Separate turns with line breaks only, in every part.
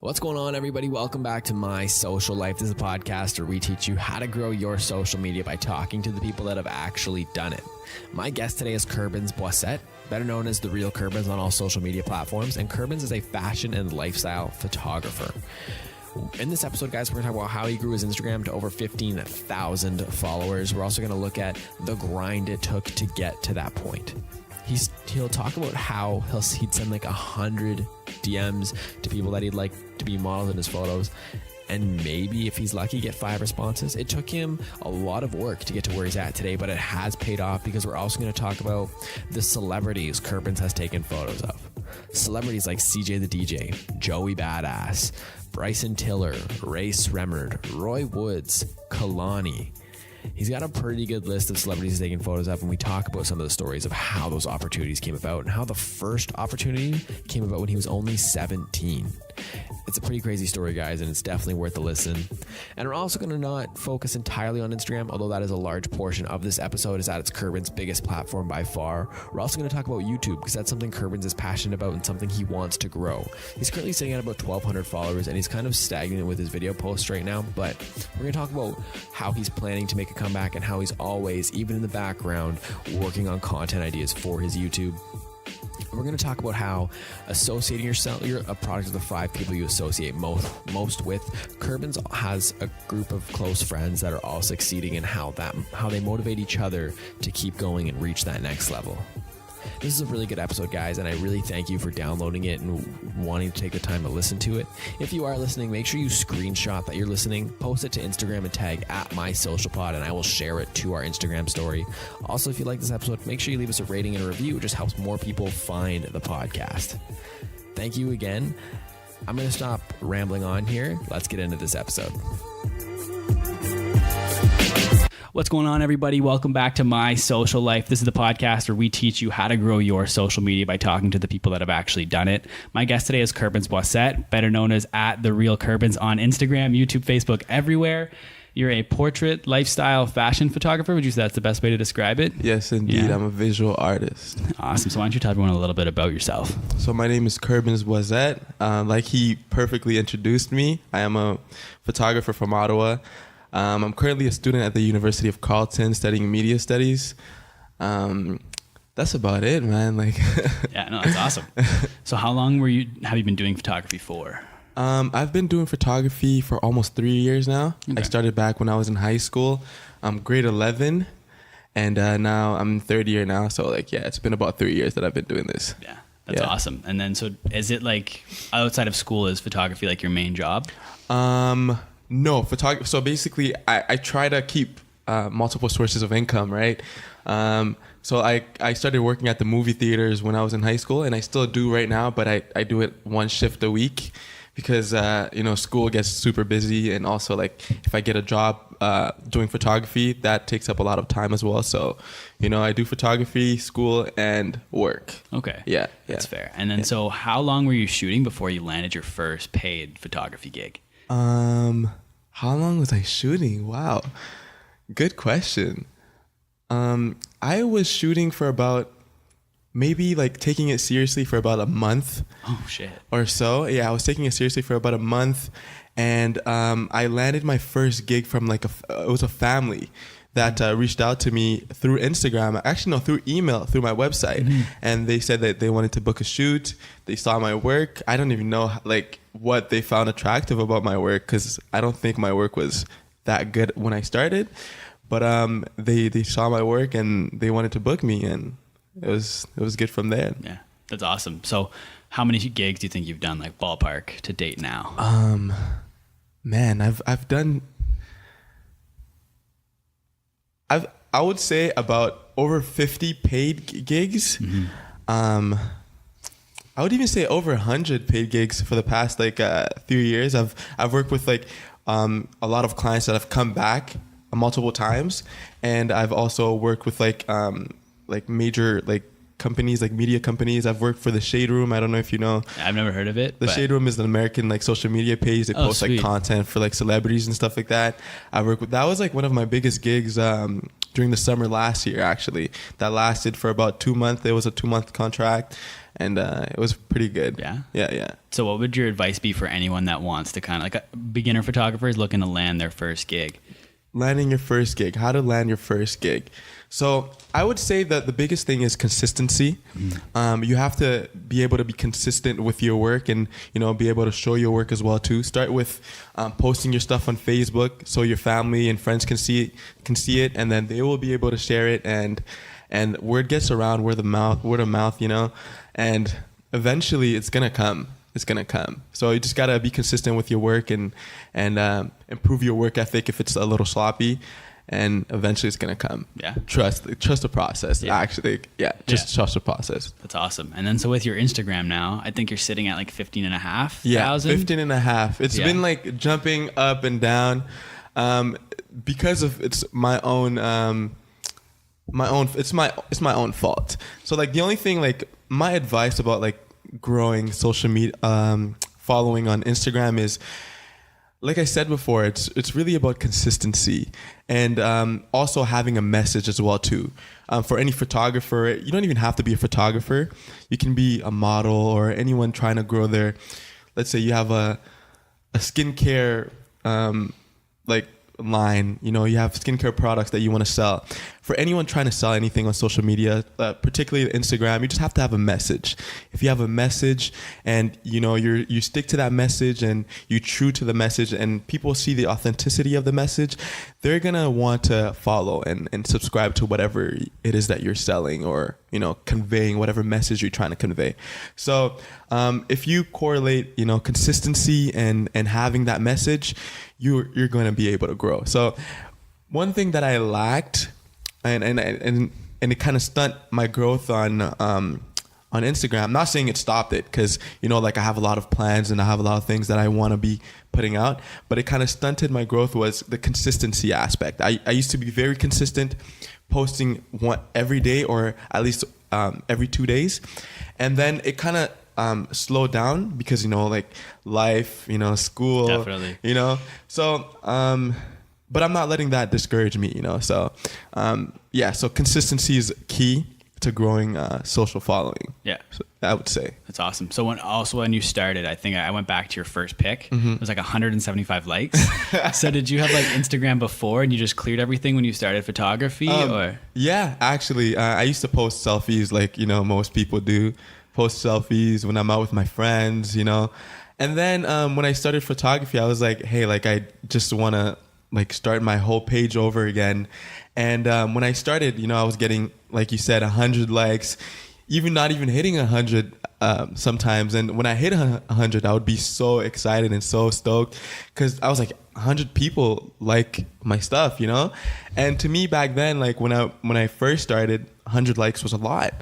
What's going on, everybody? Welcome back to My Social Life. This is a podcast where we teach you how to grow your social media by talking to the people that have actually done it. My guest today is Kerbens, better known as the Real Kerbens on all social media platforms, and Kerbens is a fashion and lifestyle photographer. In this episode, guys, we're going to talk about how he grew his Instagram to over 15,000 followers. We're also going to look at the grind it took to get to that point. He'll talk about how he'd send like 100 DMs to people that he'd like to be models in his photos, and maybe if he's lucky get 5 responses. It took him a lot of work to get to where he's at today, but it has paid off because we're also going to talk about the celebrities Kerbens has taken photos of. Celebrities like CJ the DJ, Joey Badass, Bryson Tiller, Ray Sremmerd, Roy Woods, Kalani. He's got a pretty good list of celebrities he's taking photos of, and we talk about some of the stories of how those opportunities came about and how the first opportunity came about when he was only 17. It's a pretty crazy story, guys, and it's definitely worth a listen. And we're also going to not focus entirely on Instagram, although that is a large portion of this episode, is that it's Kerbens' biggest platform by far. We're also going to talk about YouTube because that's something Kerbens is passionate about and something he wants to grow. He's currently sitting at about 1,200 followers, and he's kind of stagnant with his video posts right now, but we're going to talk about how he's planning to make a comeback and how he's always, even in the background, working on content ideas for his YouTube. We're going to talk about how associating yourself, you're a product of the 5 people you associate most with. Kerbens has a group of close friends that are all succeeding, and how they motivate each other to keep going and reach that next level. This is a really good episode, guys, and I really thank you for downloading it and wanting to take the time to listen to it. If you are listening, make sure you screenshot that you're listening, post it to Instagram and tag @MySocialPod, and I will share it to our Instagram story. Also, if you like this episode, make sure you leave us a rating and a review. It just helps more people find the podcast. Thank you again. I'm going to stop rambling on here. Let's get into this episode.
What's going on, everybody? Welcome back to My Social Life. This is the podcast where we teach you how to grow your social media by talking to the people that have actually done it. My guest today is Kerbens, better known as @the Real Kerbens on Instagram, YouTube, Facebook, everywhere. You're a portrait, lifestyle, fashion photographer. Would you say that's the best way to describe it?
Yes, indeed. Yeah. I'm a visual artist.
Awesome. So why don't you tell everyone a little bit about yourself?
So my name is Kerbens. Like he perfectly introduced me, I am a photographer from Ottawa. I'm currently a student at the University of Carleton studying media studies. That's about it, man.
Yeah, no, that's awesome. So how long have you been doing photography for?
I've been doing photography for almost 3 years now. Okay. I started back when I was in high school, grade 11, and now I'm in 3rd year now. So it's been about 3 years that I've been doing this.
Yeah, that's awesome. And then, so is it like outside of school, is photography like your main job?
No, photography. So basically, I try to keep multiple sources of income, right? So I started working at the movie theaters when I was in high school, and I still do right now, but I do it 1 shift a week because, school gets super busy. And also, if I get a job doing photography, that takes up a lot of time as well. So, I do photography, school, and work.
Okay.
Yeah.
That's fair. And then, so how long were you shooting before you landed your first paid photography gig?
How long was I shooting? Wow. Good question. I was shooting for about maybe taking it seriously for about a month.
Oh shit.
Or so. Yeah, I was taking it seriously for about a month, and I landed my first gig from it was a family that reached out to me through Instagram. Actually, no, through email, through my website. Mm-hmm. And they said that they wanted to book a shoot. They saw my work. I don't even know what they found attractive about my work, because I don't think my work was that good when I started. But they saw my work and they wanted to book me, and it was good from there.
Yeah, that's awesome. So how many gigs do you think you've done, ballpark, to date now?
Man, I've done... I would say about over 50 paid gigs. Mm-hmm. I would even say over 100 paid gigs for the past 3 years. I've worked with a lot of clients that have come back multiple times, and I've also worked with major companies, media companies. I've worked for the Shade Room. I don't know if you know.
I've never heard of it.
The Shade Room is an American social media page. They post content for celebrities and stuff like that. I work with, that was one of my biggest gigs during the summer last year, actually. That lasted for about 2 months. It was a 2-month contract, and it was pretty good.
Yeah?
Yeah.
So what would your advice be for anyone that wants to kind of, like a beginner photographer is looking to land their first gig?
Landing your first gig. How to land your first gig. So I would say that the biggest thing is consistency. You have to be able to be consistent with your work and, be able to show your work as well too. Start with posting your stuff on Facebook so your family and friends can see it, and then they will be able to share it, and word gets around, word of mouth, and eventually it's gonna come. So you just gotta be consistent with your work and improve your work ethic if it's a little sloppy, and eventually it's gonna come.
Yeah.
Trust the process.
Yeah.
Actually, trust the process.
That's awesome. And then so with your Instagram now, I think you're sitting at like 15,500.
Yeah, 15,500. It's been like jumping up and down, because of it's my own fault. So like the only thing, like my advice about like growing social media following on Instagram is, like I said before, it's really about consistency, and also having a message as well too. For any photographer, you don't even have to be a photographer. You can be a model or anyone trying to grow their, let's say you have a skincare like line, you have skincare products that you want to sell. For anyone trying to sell anything on social media, particularly Instagram, you just have to have a message. If you have a message and you stick to that message and you're true to the message, and people see the authenticity of the message, they're gonna want to follow and subscribe to whatever it is that you're selling or conveying, whatever message you're trying to convey. So if you correlate consistency and having that message, you're going to be able to grow. So one thing that I lacked and it kind of stunt my growth on Instagram. I'm not saying it stopped it, because like I have a lot of plans and I have a lot of things that I want to be putting out, but it kind of stunted my growth was the consistency aspect. I used to be very consistent, posting every day or at least every 2 days, and then it kind of slow down because like life, school.
Definitely.
So but I'm not letting that discourage me, so so consistency is key to growing social following.
Yeah,
so I would say
that's awesome. So when you started, I think I went back to your first pic. It was like 175 likes. So did you have like Instagram before and you just cleared everything when you started photography? Or
yeah, actually I used to post selfies like most people do. Post selfies when I'm out with my friends, and then when I started photography, I was like, hey, like I just want to like start my whole page over again. And when I started, I was getting, like you said, 100 likes, not even hitting 100 sometimes. And when I hit 100, I would be so excited and so stoked because I was like, 100 people like my stuff, And to me back then, like when I first started, 100 likes was a lot.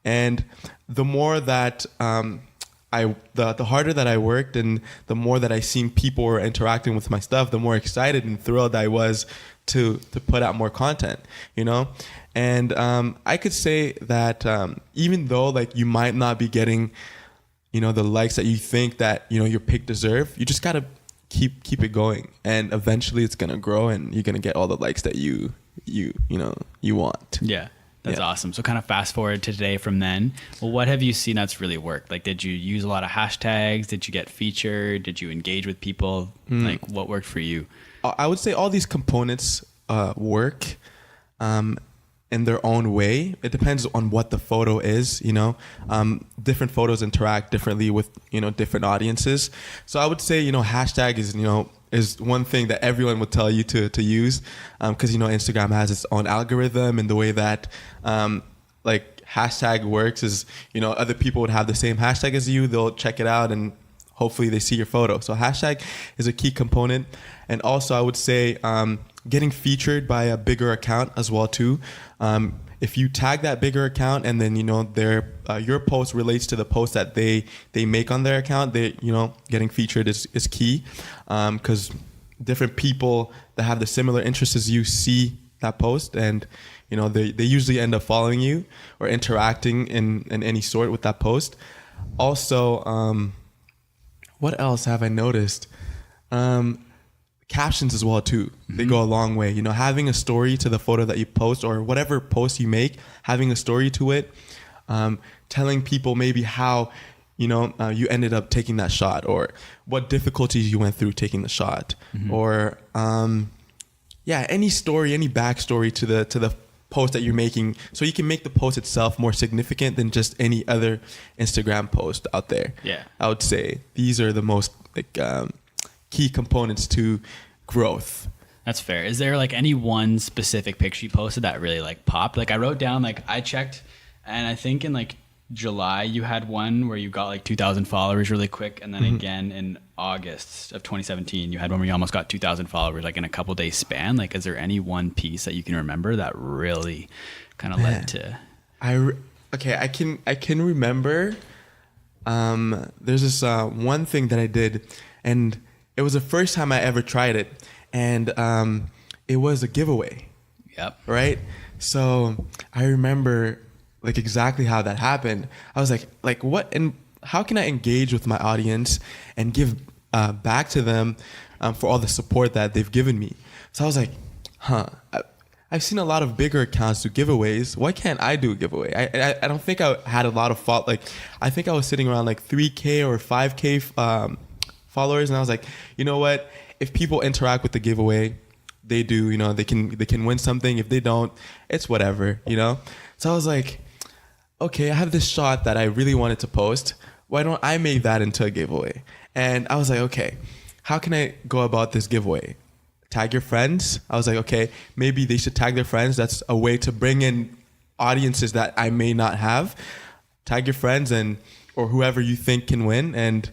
And the more that the harder that I worked and the more that I seen people were interacting with my stuff, the more excited and thrilled I was to put out more content, And I could say that even though like you might not be getting, the likes that you think that your pic deserve, you just gotta keep it going, and eventually it's gonna grow and you're gonna get all the likes that you want.
Yeah. That's awesome. So kind of fast forward to today from then. Well, what have you seen that's really worked? Like, did you use a lot of hashtags? Did you get featured? Did you engage with people? Like, what worked for you?
I would say all these components work in their own way. It depends on what the photo is, different photos interact differently with, different audiences. So I would say, hashtag is one thing that everyone would tell you to use, because Instagram has its own algorithm, and the way that like hashtag works is other people would have the same hashtag as you, they'll check it out and hopefully they see your photo. So hashtag is a key component. And also I would say getting featured by a bigger account as well too. If you tag that bigger account and then your post relates to the post that they make on their account, getting featured is key, because different people that have the similar interests as you see that post, and they usually end up following you or interacting in any sort with that post. Also, what else have I noticed? captions as well too. They go a long way. You know, having a story to the photo that you post, or whatever post you make, having a story to it, telling people maybe how, you know, you ended up taking that shot, or what difficulties you went through taking the shot, or any story, any backstory to the post that you're making, so you can make the post itself more significant than just any other Instagram post out there.
Yeah,
I would say these are the most key components to growth.
That's fair. Is there like any one specific picture you posted that really like popped? Like I wrote down, like I checked, and I think in like July you had one where you got like 2,000 followers really quick, and then again in August of 2017 you had one where you almost got 2,000 followers like in a couple days span. Like, is there any one piece that you can remember that really kind of led to?
I can remember. There's this one thing that I did, and it was the first time I ever tried it, and it was a giveaway.
Yep.
Right. So I remember like exactly how that happened. I was like what, and how can I engage with my audience and give back to them for all the support that they've given me? So I was like, I've seen a lot of bigger accounts do giveaways. Why can't I do a giveaway? I don't think I had a lot of I think I was sitting around like 3K or 5K followers, and I was like, you know what? If people interact with the giveaway, they do, you know, they can win something. If they don't, it's whatever, you know? So I was like, okay, I have this shot that I really wanted to post. Why don't I make that into a giveaway? And I was like, okay, how can I go about this giveaway? Tag your friends. I was like, okay, maybe they should tag their friends. That's a way to bring in audiences that I may not have. Tag your friends or whoever you think can win, and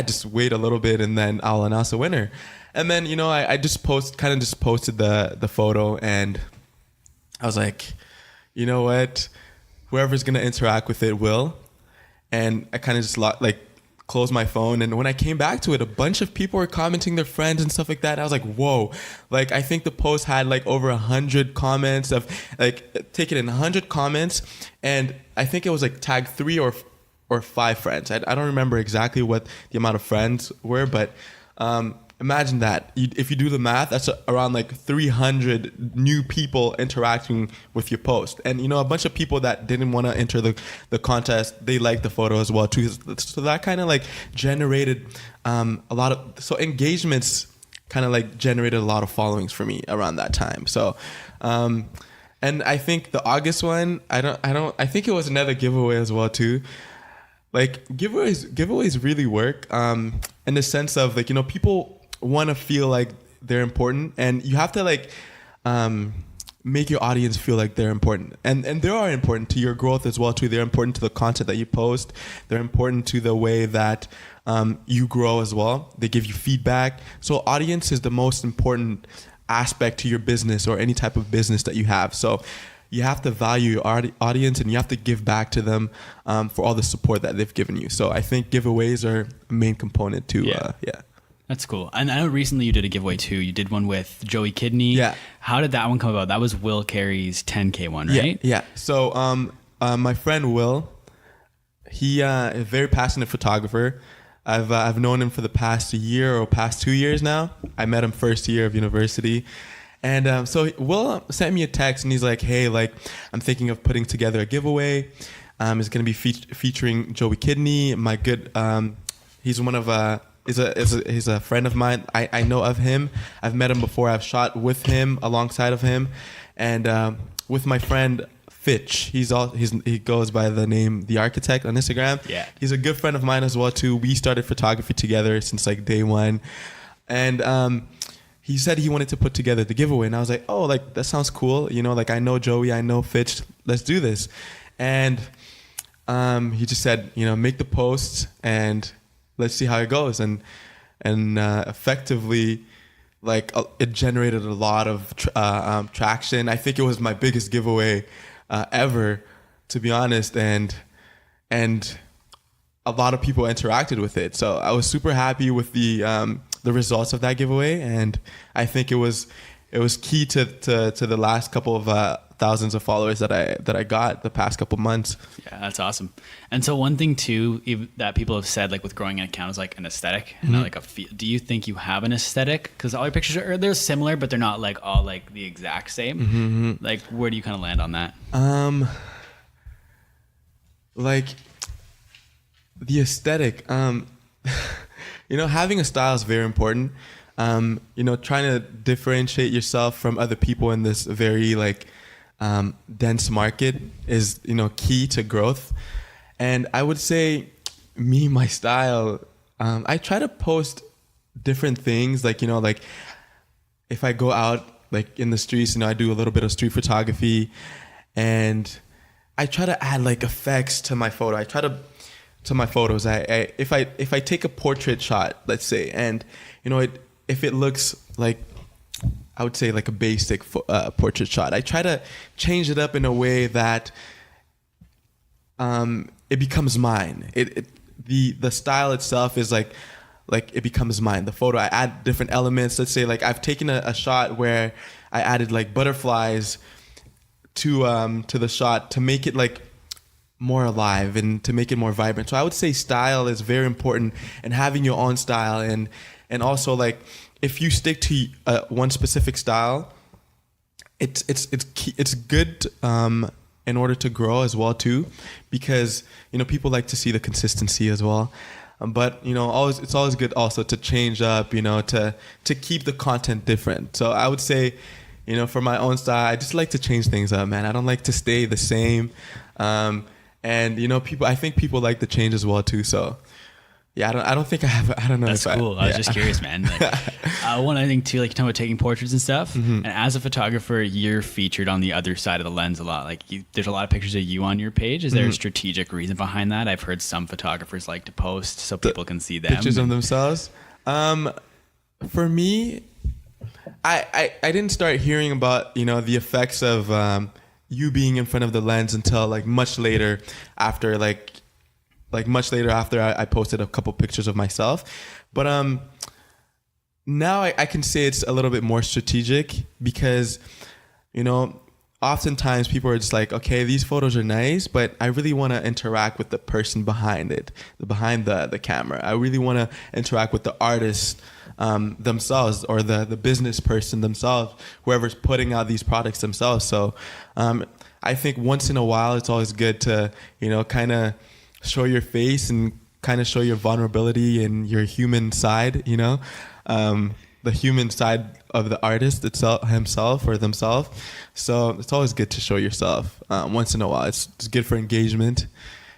just wait a little bit, and then I'll announce a winner. And then, you know, I just posted the photo, and I was like, you know what, whoever's gonna interact with it will. And I kind of just closed my phone, and when I came back to it, a bunch of people were commenting, their friends and stuff like that. I was like, whoa, like I think the post had like over 100 comments, of like taken in 100 comments, and I think it was like tagged 3 or 5 friends. I don't remember exactly what the amount of friends were, but imagine that. If you do the math, that's around like 300 new people interacting with your post. And, you know, a bunch of people that didn't want to enter the contest, they liked the photo as well too. So that kind of like generated a lot of, so engagements kind of like generated a lot of followings for me around that time. So, and I think the August one, I think it was another giveaway as well too. Like giveaways really work in the sense of like, you know, people want to feel like they're important, and you have to like make your audience feel like they're important, and they are important to your growth as well too. They're important to the content that you post. They're important to the way that you grow as well. They give you feedback. So audience is the most important aspect to your business or any type of business that you have. So you have to value your audience, and you have to give back to them for all the support that they've given you. So I think giveaways are a main component to
That's cool. And I know recently you did a giveaway too. You did one with Joey Kidney.
Yeah.
How did that one come about? That was Will Carey's 10K one, right?
Yeah. So my friend Will, he is a very passionate photographer. I've known him for the past year or past 2 years now. I met him first year of university. And so Will sent me a text, and he's like, hey, like I'm thinking of putting together a giveaway. It's going to be featuring Joey Kidney. My good, he's one of he's a friend of mine. I know of him. I've met him before. I've shot with him, alongside of him, and with my friend Fitch. He goes by the name The Architect on Instagram.
Yeah,
he's a good friend of mine as well too. We started photography together since like day one, and he said he wanted to put together the giveaway, and I was like, oh, like that sounds cool. You know, like I know Joey, I know Fitch. Let's do this. And he just said, you know, make the post and let's see how it goes. And effectively, like it generated a lot of traction. I think it was my biggest giveaway ever, to be honest. And a lot of people interacted with it. So I was super happy with the results of that giveaway, and I think it was key to the last couple of thousands of followers that I got the past couple months.
Yeah, that's awesome. And so one thing too that people have said, like with growing an account, is like an aesthetic and not like a feel. Do you think you have an aesthetic? Because all your pictures they're similar, but they're not like all like the exact same. Like, where do you kind of land on that?
Like the aesthetic, having a style is very important. Trying to differentiate yourself from other people in this very like dense market is, key to growth. And I would say my style, I try to post different things. Like, like if I go out like in the streets, I do a little bit of street photography, and I try to add like effects to my photo. To my photos. If I take a portrait shot, let's say, and if it looks like, I would say like a basic portrait shot, I try to change it up in a way that it becomes mine. The style itself is like it becomes mine. The photo, I add different elements. Let's say like I've taken a shot where I added like butterflies to the shot to make it like more alive and to make it more vibrant. So I would say style is very important, and having your own style, and also like if you stick to one specific style, it's good in order to grow as well too, because people like to see the consistency as well. But it's always good also to change up, to keep the content different. So I would say, for my own style, I just like to change things up, man. I don't like to stay the same. And I think people like the change as well too. So yeah, I don't think I have. I don't know.
That's cool. I was just curious, man. Like, one other thing too, like you're talking about taking portraits and stuff. And as a photographer, you're featured on the other side of the lens a lot. Like there's a lot of pictures of you on your page. Is there a strategic reason behind that? I've heard some photographers like to post so people can see them.
Pictures of themselves. For me, I didn't start hearing about the effects of you being in front of the lens until like much later after I posted a couple pictures of myself. But now I can say it's a little bit more strategic, because oftentimes people are just like, okay, these photos are nice, but I really want to interact with the person behind it, behind the camera. I really want to interact with the artist themselves, or the business person themselves, whoever's putting out these products themselves. So I think once in a while it's always good to kind of show your face and kind of show your vulnerability and your human side, the human side of the artist itself, himself or themselves. So it's always good to show yourself once in a while. It's good for engagement,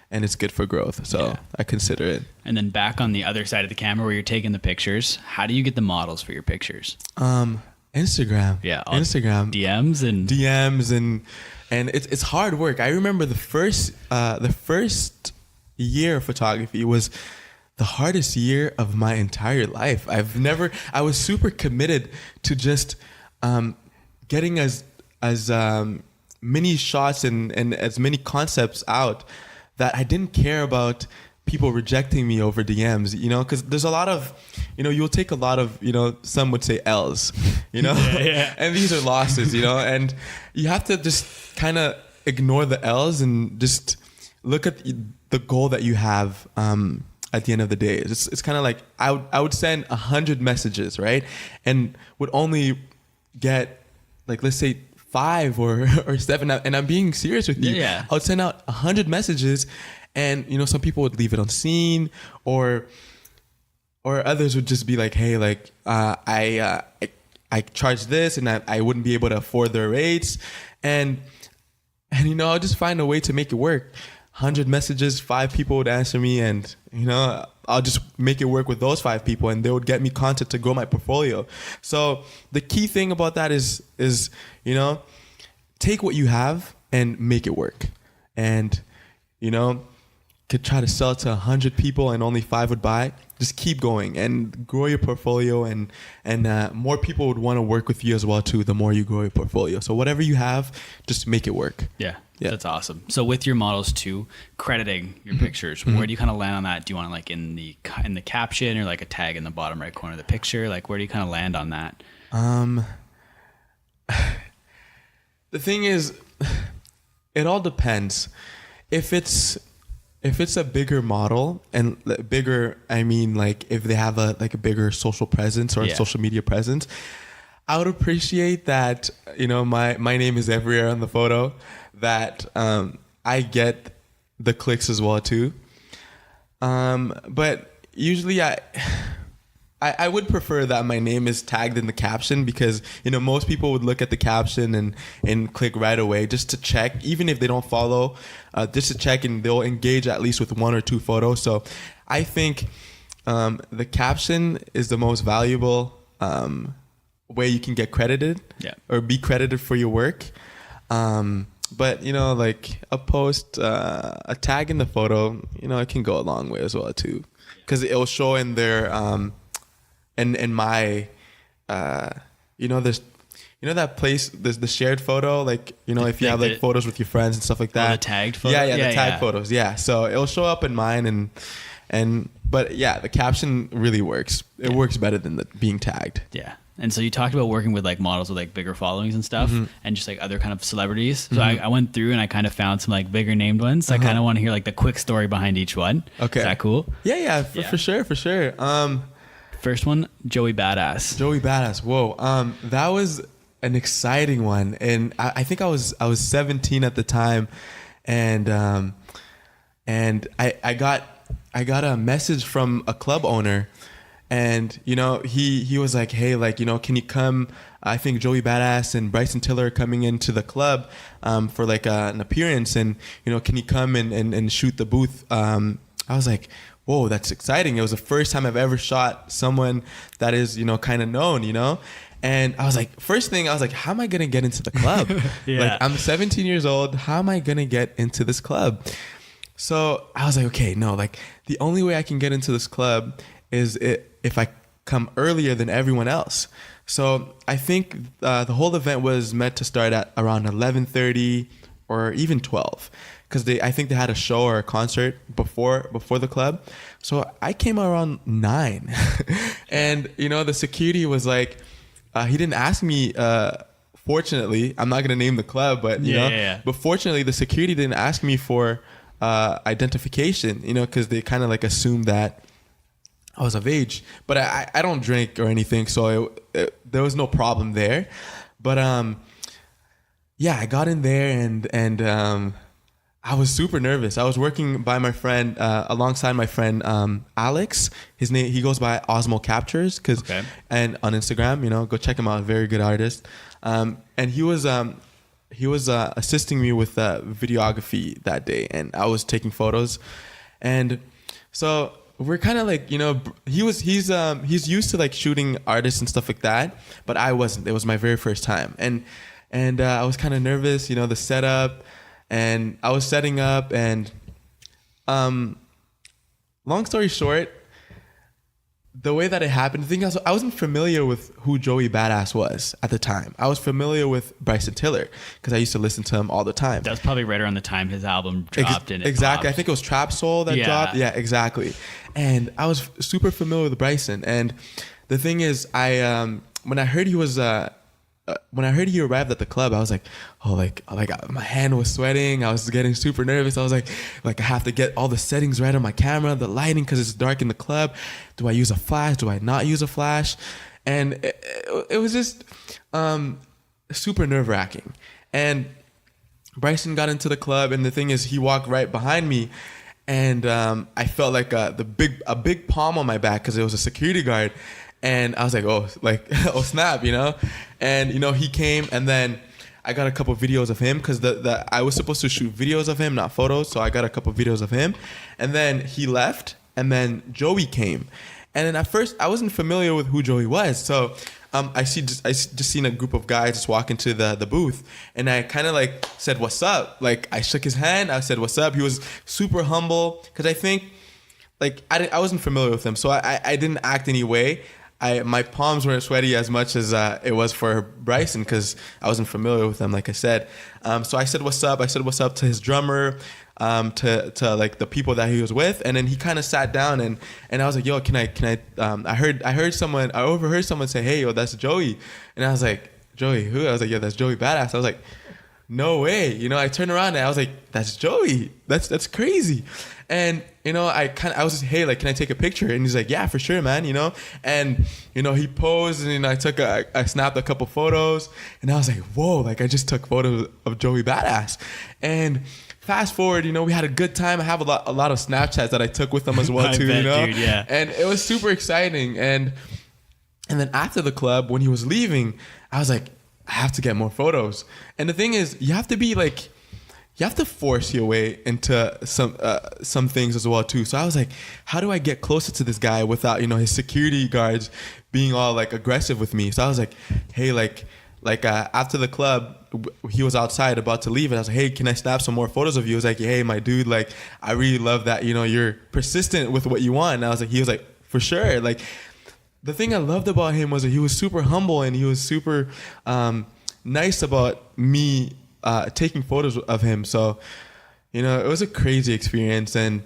and it's good for growth. So yeah. I consider it. And
then back on the other side of the camera where you're taking the pictures, how do you get the models for your pictures?
Instagram.
Yeah.
Instagram. DMs and it's hard work. I remember the first year of photography was the hardest year of my entire life. I was super committed to just getting as many shots and as many concepts out, that I didn't care about people rejecting me over DMs, because there's a lot of, you'll take a lot of, some would say L's,
Yeah.
And these are losses, and you have to just kind of ignore the L's and just look at the goal that you have at the end of the day. It's kind of like I would send 100 messages, right? And would only get like, let's say 5 or 7, and I'm being serious with you.
Yeah.
I would send out 100 messages, and some people would leave it unseen, or others would just be like, hey, like I charge this, and I wouldn't be able to afford their rates, and I'll just find a way to make it work. 100 messages, 5 people would answer me, and I'll just make it work with those 5 people, and they would get me content to grow my portfolio. So the key thing about that is take what you have and make it work. And could try to sell it to 100 people and only 5 would buy. Just keep going and grow your portfolio, and more people would want to work with you as well too, the more you grow your portfolio. So whatever you have, just make it work.
Yeah. That's awesome. So with your models too, crediting your pictures, where do you kind of land on that? Do you want it like in the caption, or like a tag in the bottom right corner of the picture? Like, where do you kind of land on that?
The thing is, it all depends. If it's a bigger model, and bigger, I mean like if they have a bigger social presence or a social media presence, I would appreciate that, my name is everywhere on the photo, that I get the clicks as well too. But usually I would prefer that my name is tagged in the caption, because most people would look at the caption and click right away just to check, even if they don't follow, just to check, and they'll engage at least with 1 or 2 photos. So I think the caption is the most valuable way you can get credited, or be credited for your work. But like a post, a tag in the photo, it can go a long way as well too, because it'll show in their in my there's that place, there's the shared photo, like if you have like photos with your friends and stuff like that,
the tagged photo,
the tagged photos, so it'll show up in mine, but the caption really works. It works better than being tagged.
And so you talked about working with like models with like bigger followings and stuff, and just like other kind of celebrities. So I went through and I kind of found some like bigger named ones. So I kind of want to hear like the quick story behind each one.
Okay.
Is that cool?
For sure.
First one, Joey Badass.
Whoa. That was an exciting one. And I think I was 17 at the time. And I got a message from a club owner, and he was like, hey, like, can you come? I think Joey Badass and Bryson Tiller are coming into the club for like an appearance, and can you come and shoot the booth? I was like, whoa, that's exciting. It was the first time I've ever shot someone that is, kind of known, And I was like, first thing, I was like, how am I going to get into the club? Like, I'm 17 years old. How am I going to get into this club? So I was like, okay, no, like the only way I can get into this club is if I come earlier than everyone else. So I think the whole event was meant to start at around 11:30 or even 12. Because I think they had a show or a concert before the club. So I came around 9. And, the security was like, he didn't ask me, fortunately, I'm not going to name the club, but, but fortunately the security didn't ask me for identification, because they kind of like assumed that I was of age. But I don't drink or anything, so there was no problem there. But, I got in there and I was super nervous. I was working by my friend, alongside my friend Alex. His name, he goes by Osmo Captures, and on Instagram, go check him out. Very good artist. And he was assisting me with videography that day, and I was taking photos. And so we're kind of like, he's used to like shooting artists and stuff like that, but I wasn't. It was my very first time, and I was kind of nervous. The setup. And I was setting up, and long story short, the way that it happened, the thing is, I wasn't familiar with who Joey Badass was at the time. I was familiar with Bryson Tiller because I used to listen to him all the time.
That was probably right around the time his album dropped.
Exactly. I think it was Trap Soul that dropped. Yeah, exactly. And I was super familiar with Bryson. And the thing is, when I heard he was... when I heard he arrived at the club, I was like, oh, like my hand was sweating. I was getting super nervous. I was like I have to get all the settings right on my camera, the lighting, because it's dark in the club. Do I use a flash? Do I not use a flash? And it was just super nerve-wracking. And Bryson got into the club, and the thing is, he walked right behind me, and I felt like a big palm on my back because it was a security guard. And I was like, oh snap, And, he came, and then I got a couple of videos of him because I was supposed to shoot videos of him, not photos. So I got a couple of videos of him. And then he left, and then Joey came. And then at first, I wasn't familiar with who Joey was. So I just seen a group of guys just walk into the booth. And I kind of like said, what's up? Like, I shook his hand. I said, what's up? He was super humble because I think, like, I wasn't familiar with him. So I didn't act any way. My palms weren't sweaty as much as it was for Bryson because I wasn't familiar with him, like I said. So I said, what's up? I said, what's up to his drummer, to like the people that he was with. And then he kind of sat down and I was like, yo, can I, I overheard someone say, hey, yo, that's Joey. And I was like, Joey, who? I was like, yo, that's Joey Badass. I was like, no way. You know, I turned around and I was like, that's Joey. That's crazy. And, you know, I was just, hey, like, can I take a picture? And he's like, yeah, for sure, man, you know? And, you know, he posed and, you know, I snapped a couple photos and I was like, whoa, like I just took photos of Joey Badass. And fast forward, you know, we had a good time. I have a lot of Snapchats that I took with him as well too,
bet,
you know?
dude, yeah.
And it was super exciting. And then after the club, when he was leaving, I was like, I have to get more photos. And the thing is, you have to force your way into some things as well too. So I was like, how do I get closer to this guy without, you know, his security guards being all like aggressive with me? So I was like, hey, after the club, he was outside about to leave, and I was like, hey, can I snap some more photos of you? He was like, hey, my dude, like, I really love that, you know, you're persistent with what you want. And I was like, he was like, for sure. Like, the thing I loved about him was that he was super humble and he was super nice about me taking photos of him. So, you know, it was a crazy experience, and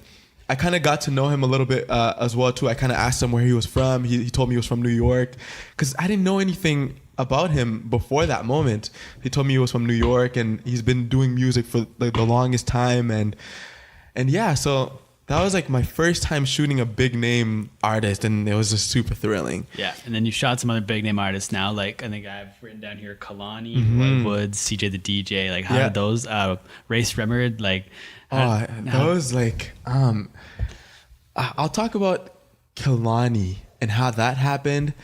I kind of got to know him a little bit as well too. I kind of asked him where he was from. He told me he was from New York, because I didn't know anything about him before that moment. He told me he was from New York, and he's been doing music for like the longest time, and yeah, so that was like my first time shooting a big name artist, and it was just super thrilling.
Yeah, and then you shot some other big name artists now. Like I think I've written down here Kalani, White Woods, CJ the DJ. Like how did those Race Remerd like?
Those like I'll talk about Kalani and how that happened.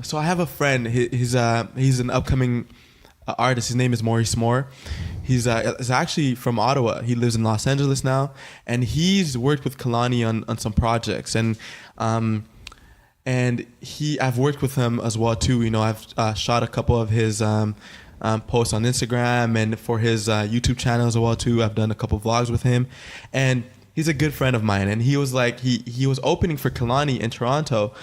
So I have a friend. He's an upcoming artist. His name is Maurice Moore. He's actually from Ottawa. He lives in Los Angeles now, and he's worked with Kalani on some projects. And I've worked with him as well too. You know, I've shot a couple of his posts on Instagram, and for his YouTube channel as well too. I've done a couple vlogs with him, and he's a good friend of mine. And he was like, he was opening for Kalani in Toronto.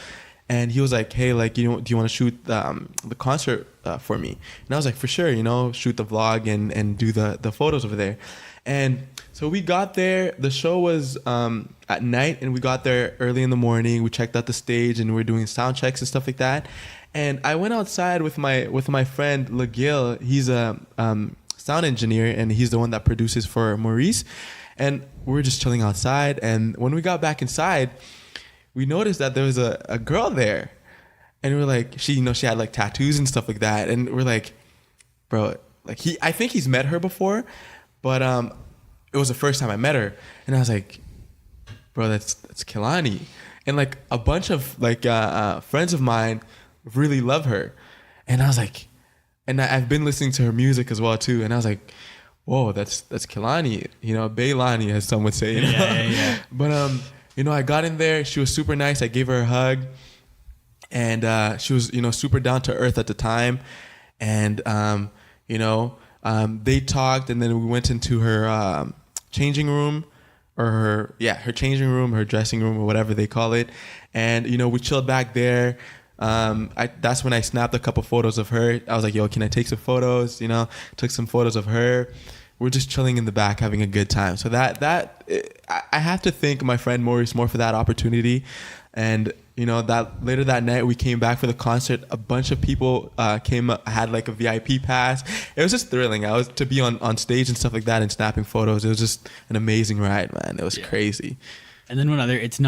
And he was like, hey, like, you know, do you want to shoot the concert for me? And I was like, for sure, you know, shoot the vlog and do the photos over there. And so we got there. The show was at night, and we got there early in the morning. We checked out the stage, and we were doing sound checks and stuff like that. And I went outside with my friend LaGil. He's a sound engineer, and he's the one that produces for Maurice. And we were just chilling outside. And when we got back inside, we noticed that there was a girl there, and we're like, she had like tattoos and stuff like that, and we're like, bro, like I think he's met her before, but it was the first time I met her, and I was like, bro, that's Kalani, and like a bunch of like friends of mine really love her, and I was like, and I've been listening to her music as well too, and I was like, whoa, that's Kalani, you know, Baylani, as some would say, you know?
Yeah.
But you know, I got in there. She was super nice. I gave her a hug, and she was, you know, super down to earth at the time. And you know, they talked, and then we went into her changing room, or her changing room, her dressing room, or whatever they call it. And you know, we chilled back there. That's when I snapped a couple photos of her. I was like, yo, can I take some photos? You know, took some photos of her. We're just chilling in the back, having a good time. So I have to thank my friend Maurice Moore for that opportunity. And you know, that later that night we came back for the concert. A bunch of people had like a VIP pass. It was just thrilling. I was to be on stage and stuff like that and snapping photos. It was just an amazing ride, man. It was crazy.
And then one other, it's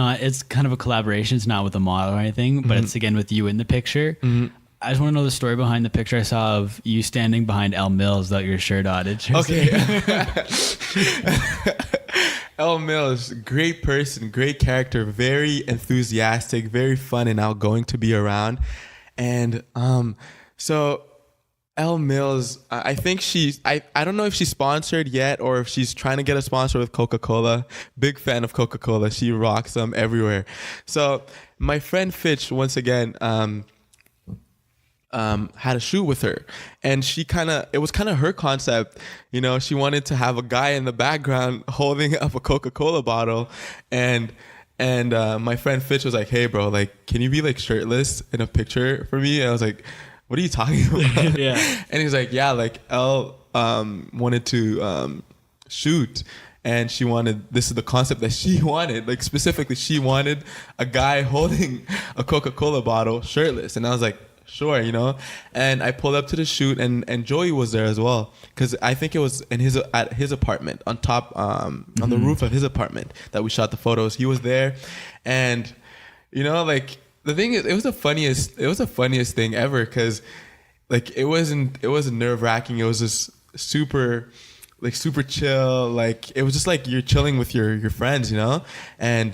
kind of a collaboration. It's not with a model or anything, but it's again with you in the picture. I just want to know the story behind the picture I saw of you standing behind Elle Mills without your shirt on.
Okay. Elle Mills, great person, great character, very enthusiastic, very fun and outgoing to be around. And so Elle Mills, I think I don't know if she's sponsored yet or if she's trying to get a sponsor with Coca-Cola. Big fan of Coca-Cola. She rocks them everywhere. So my friend Fitch, once again, had a shoot with her, and it was kind of her concept. You know, she wanted to have a guy in the background holding up a Coca-Cola bottle, and my friend Fitch was like, hey bro, like, can you be like shirtless in a picture for me? And I was like, what are you talking about?
Yeah.
And he's like, yeah, like Elle wanted to shoot, and this is the concept that she wanted, like specifically she wanted a guy holding a Coca-Cola bottle shirtless. And I was like, sure, you know. And I pulled up to the shoot, and Joey was there as well, because I think it was at his apartment on top, on the roof of his apartment that we shot the photos. He was there, and you know, like the thing is, it was the funniest thing ever, because like it wasn't nerve-wracking. It was just super chill. Like it was just like you're chilling with your friends, you know, and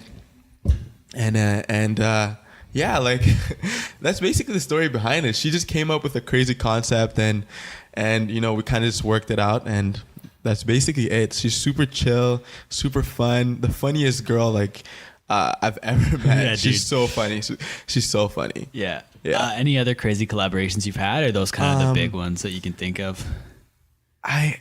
yeah, like that's basically the story behind it. She just came up with a crazy concept, and you know, we kind of just worked it out, and that's basically it. She's super chill, super fun, the funniest girl like I've ever met.
Yeah,
she's so funny. She's so funny.
Yeah.
Yeah.
Any other crazy collaborations you've had, or those kind of the big ones that you can think of?
I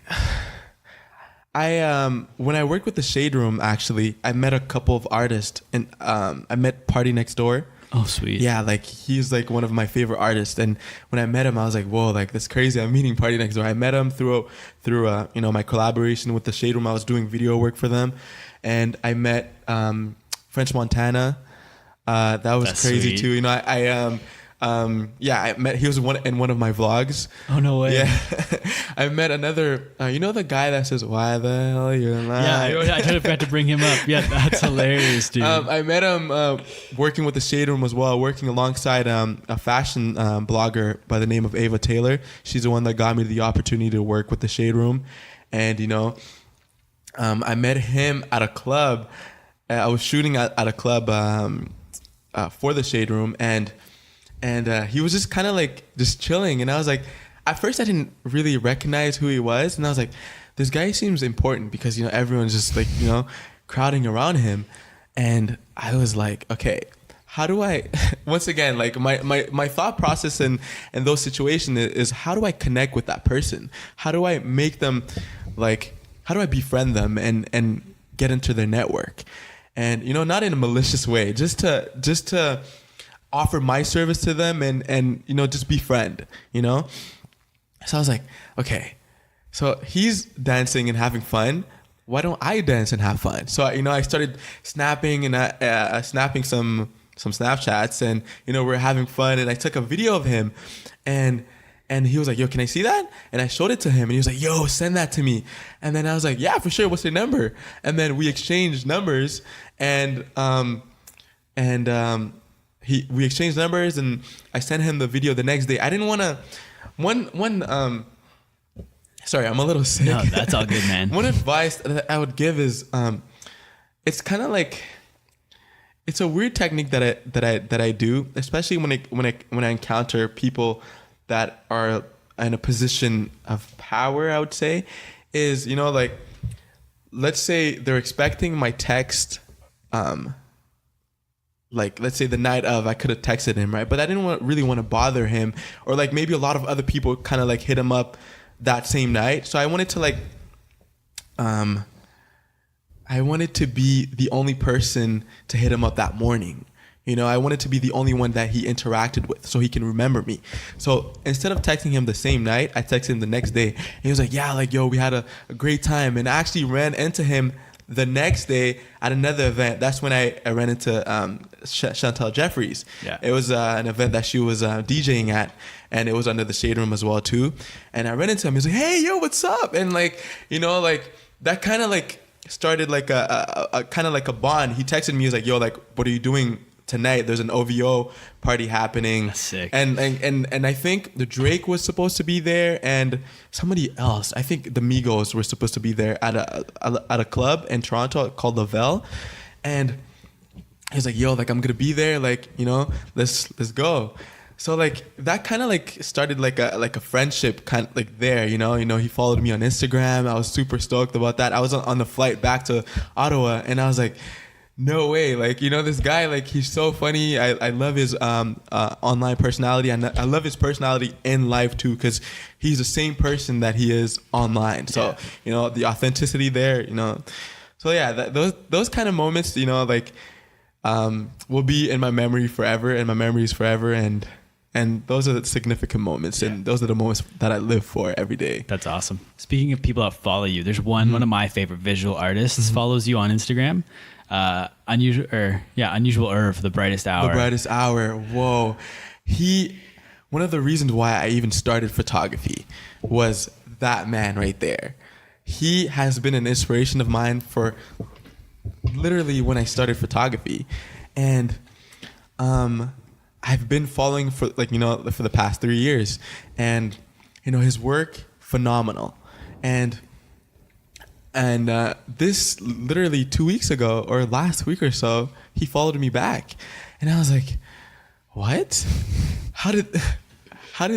when I worked with the Shade Room, actually, I met a couple of artists, and I met Party Next Door.
Oh, sweet.
Yeah, like he's like one of my favorite artists, and when I met him, I was like, whoa, like that's crazy. I'm meeting Party Next Door. I met him through you know, my collaboration with the Shade Room. I was doing video work for them, and I met French Montana. That was
That's
crazy
sweet.
too. You know, I met. He was in one of my vlogs.
Oh, no way.
Yeah, I met another. You know the guy that says, "Why the hell you're lying?"
Yeah, I kind of forgot to bring him up. Yeah, that's hilarious, dude.
I met him working with the Shade Room as well, working alongside a fashion blogger by the name of Ava Taylor. She's the one that got me the opportunity to work with the Shade Room, and you know, I met him at a club. I was shooting at a club for the Shade Room, and he was just kind of like just chilling, and I was like, at first I didn't really recognize who he was, and I was like, this guy seems important, because you know, everyone's just like, you know, crowding around him, and I was like, okay, how do I once again, like my thought process in those situations is, how do I connect with that person? How do I make them, like, how do I befriend them and get into their network? And you know, not in a malicious way, just to offer my service to them, and you know, just befriend, you know. So I was like, okay, so he's dancing and having fun, why don't I dance and have fun? So you know, I started snapping and snapping some Snapchats, and you know, we're having fun, and I took a video of him, and he was like, yo, can I see that? And I showed it to him, and he was like, yo, send that to me. And then I was like, yeah, for sure, what's your number? And then we exchanged numbers, and we exchanged numbers, and I sent him the video the next day. I didn't want to sorry, I'm a little sick.
No, that's all good, man.
One advice that I would give is it's kind of like, it's a weird technique that I do, especially when I encounter people that are in a position of power, I would say, is, you know, like, let's say they're expecting my text, like, let's say the night of, I could have texted him, right? But I didn't really want to bother him, or like maybe a lot of other people kind of like hit him up that same night. So I wanted to like, I wanted to be the only person to hit him up that morning. You know, I wanted to be the only one that he interacted with, so he can remember me. So instead of texting him the same night, I texted him the next day. And he was like, yeah, like, yo, we had a great time. And I actually ran into him the next day at another event. That's when I ran into Chantel Jeffries.
Yeah.
It was an event that she was DJing at, and it was under the Shade Room as well too. And I ran into him. He was like, hey, yo, what's up? And like, you know, like that kind of like started like a kind of like a bond. He texted me. He was like, yo, like, what are you doing tonight? There's an OVO party happening.
That's sick.
And I think the Drake was supposed to be there, and somebody else. I think the Migos were supposed to be there at a club in Toronto called Lavelle. And he was like, yo, like, I'm gonna be there, like, you know, let's go. So like that kind of like started like a friendship kind of like there, you know, he followed me on Instagram. I was super stoked about that. I was on the flight back to Ottawa, and I was like, no way, like, you know, this guy, like, he's so funny. I love his online personality, and I love his personality in life too, because he's the same person that he is online. So yeah. You know, the authenticity there, you know. So yeah, those kind of moments, you know, like will be in my memory forever, and my memories forever, and those are the significant moments, and those are the moments that I live for every day.
That's awesome. Speaking of people that follow you, there's one of my favorite visual artists follows you on Instagram. Unusual Irv, the brightest hour.
The brightest hour. Whoa. one of the reasons why I even started photography was that man right there. He has been an inspiration of mine for literally when I started photography. And I've been following for for the past 3 years. And, his work, phenomenal. And this literally 2 weeks ago or last week or so, he followed me back. And I was like, what? How did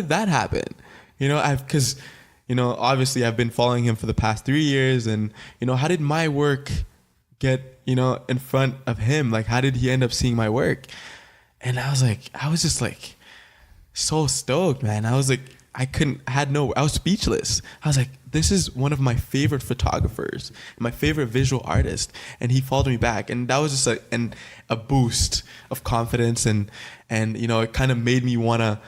that happen? Because obviously I've been following him for the past 3 years, and how did my work get in front of him? Like, how did he end up seeing my work? And I was just like so stoked, man. I was like, I was speechless. I was like, this is one of my favorite photographers, my favorite visual artist, and he followed me back, and that was just a boost of confidence, and it kind of made me want to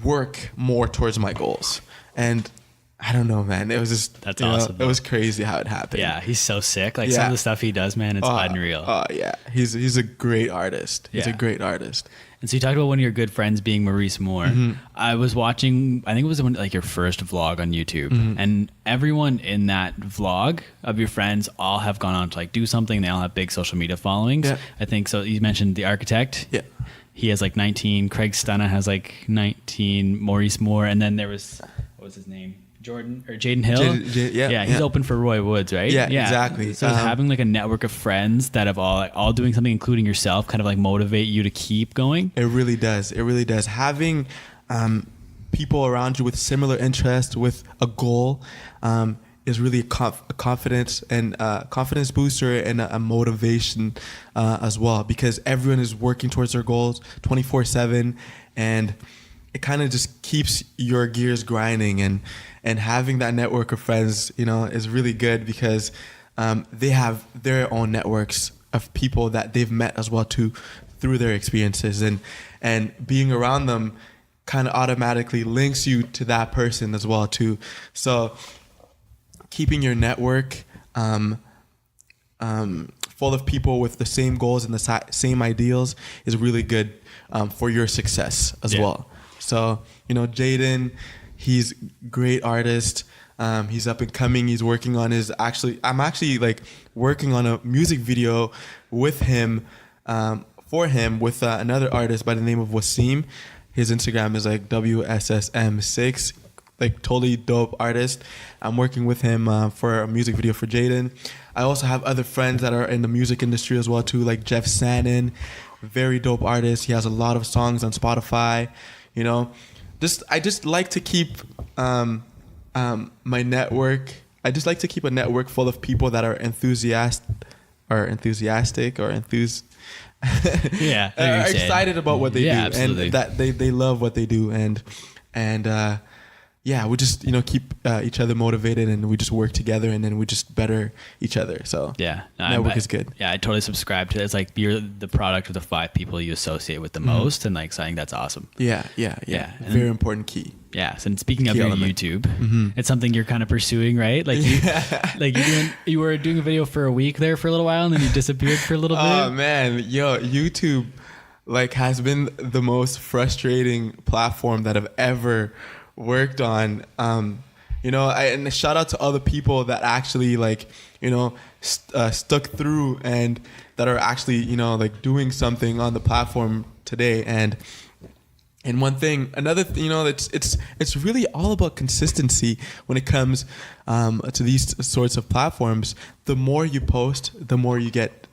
work more towards my goals. And I don't know, man. It was just
that's awesome.
It was crazy how it happened.
Yeah, he's so sick. Like some of the stuff he does, man, it's unreal.
Oh yeah, he's a great artist. He's a
Yeah.
great artist.
And so you talked about one of your good friends being Maurice Moore.
Mm-hmm.
I was watching, I think it was your first vlog on YouTube, and everyone in that vlog of your friends all have gone on to do something. They all have big social media followings.
Yeah.
I think so. You mentioned the architect.
Yeah.
He has 19. Craig Stunna has 19. Maurice Moore, and then there was, what was his name? Jaden Hill. He's open for Roy Woods, right?
Yeah, exactly.
So having a network of friends that have all doing something, including yourself, kind of motivate you to keep going.
It really does. It really does. Having people around you with similar interests, with a goal, is really a confidence booster and a motivation as well, because everyone is working towards their goals 24/7, and it kind of just keeps your gears grinding. And having that network of friends, is really good, because they have their own networks of people that they've met as well too, through their experiences, and being around them kind of automatically links you to that person as well too. So keeping your network full of people with the same goals and the same ideals is really good for your success as well. So Jaden, he's a great artist. He's up and coming. He's working on I'm actually working on a music video with him, for him, with another artist by the name of Wasim. His Instagram is WSSM6, totally dope artist. I'm working with him for a music video for Jaden. I also have other friends that are in the music industry as well too, like Jeff Sannon, very dope artist. He has a lot of songs on Spotify. I just like to keep my network. I just like to keep a network full of people that are enthusiastic are excited about what they do,
absolutely.
and that they love what they do, and we just keep each other motivated, and we just work together, and then we just better each other. So network is good.
Yeah, I totally subscribe to it. It's you're the product of the 5 people you associate with the most, and so I think that's awesome.
Yeah. Very important key.
Yeah. So speaking of your
element.
YouTube, it's something you're kind of pursuing, right? You were doing a video for a week there for a little while, and then you disappeared for a little bit.
Oh man, YouTube has been the most frustrating platform that I've ever worked on. And shout out to all the people that actually stuck through, and that are actually doing something on the platform today. And another thing, it's really all about consistency when it comes to these sorts of platforms. The more you post, the more you get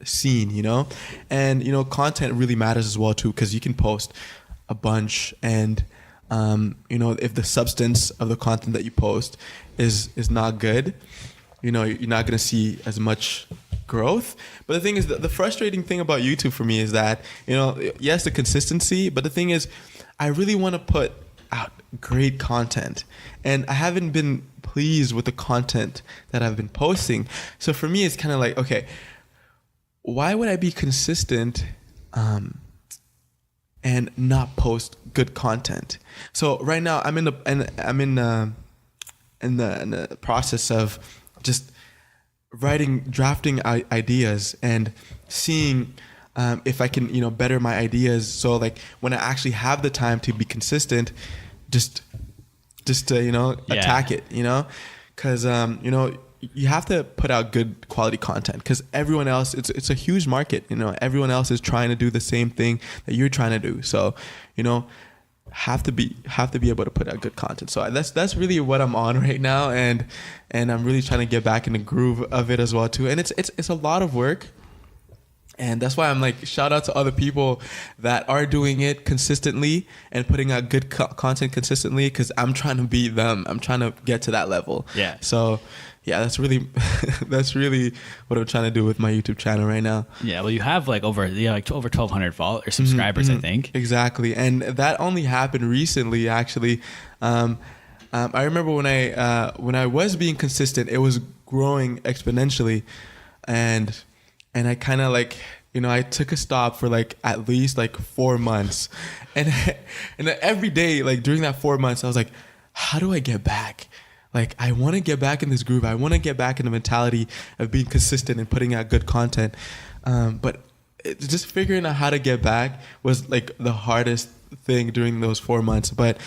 seen, and content really matters as well too, because you can post a bunch, and if the substance of the content that you post is not good, you're not going to see as much growth. But the thing is, the frustrating thing about YouTube for me is that, yes, the consistency, but the thing is, I really want to put out great content, and I haven't been pleased with the content that I've been posting. So for me, it's kind of okay, why would I be consistent and not post good content? So right now I'm in the process of just drafting ideas, and seeing if I can, better my ideas. So like when I actually have the time to be consistent, just to, attack it, because, you have to put out good quality content, because everyone else, it's a huge market, everyone else is trying to do the same thing that you're trying to do. So, have to be able to put out good content. So that's really what I'm on right now. And I'm really trying to get back in the groove of it as well too. And it's a lot of work. And that's why I'm like, shout out to other people that are doing it consistently and putting out good content consistently, because I'm trying to be them. I'm trying to get to that level.
Yeah.
So yeah, that's really what I'm trying to do with my YouTube channel right now.
Yeah, well, you have over 1,200 followers, subscribers, I think.
Exactly, and that only happened recently, actually. I remember when I was being consistent, it was growing exponentially, and I kind of I took a stop for at least 4 months, and every day during that 4 months, I was like, how do I get back? I want to get back in this groove. I want to get back in the mentality of being consistent and putting out good content. But just figuring out how to get back was the hardest thing during those 4 months. But,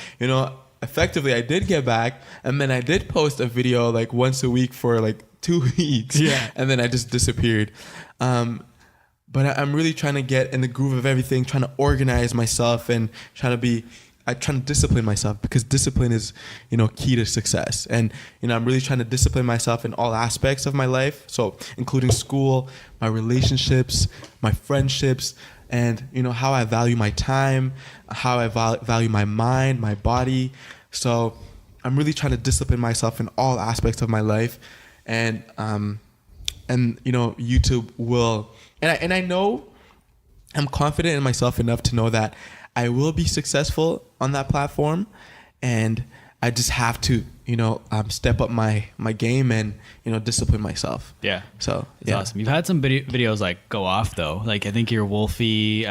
effectively I did get back, and then I did post a video once a week for 2 weeks.
Yeah.
And then I just disappeared. But I'm really trying to get in the groove of everything, trying to organize myself and trying to discipline myself, because discipline is, key to success. And, I'm really trying to discipline myself in all aspects of my life. So including school, my relationships, my friendships, and, how I value my time, how I value my mind, my body. So I'm really trying to discipline myself in all aspects of my life. And YouTube will, and I know I'm confident in myself enough to know that I will be successful on that platform, and I just have to, step up my game and, discipline myself.
Yeah.
So
it's awesome. You've had some videos go off though. I think your Wolfie,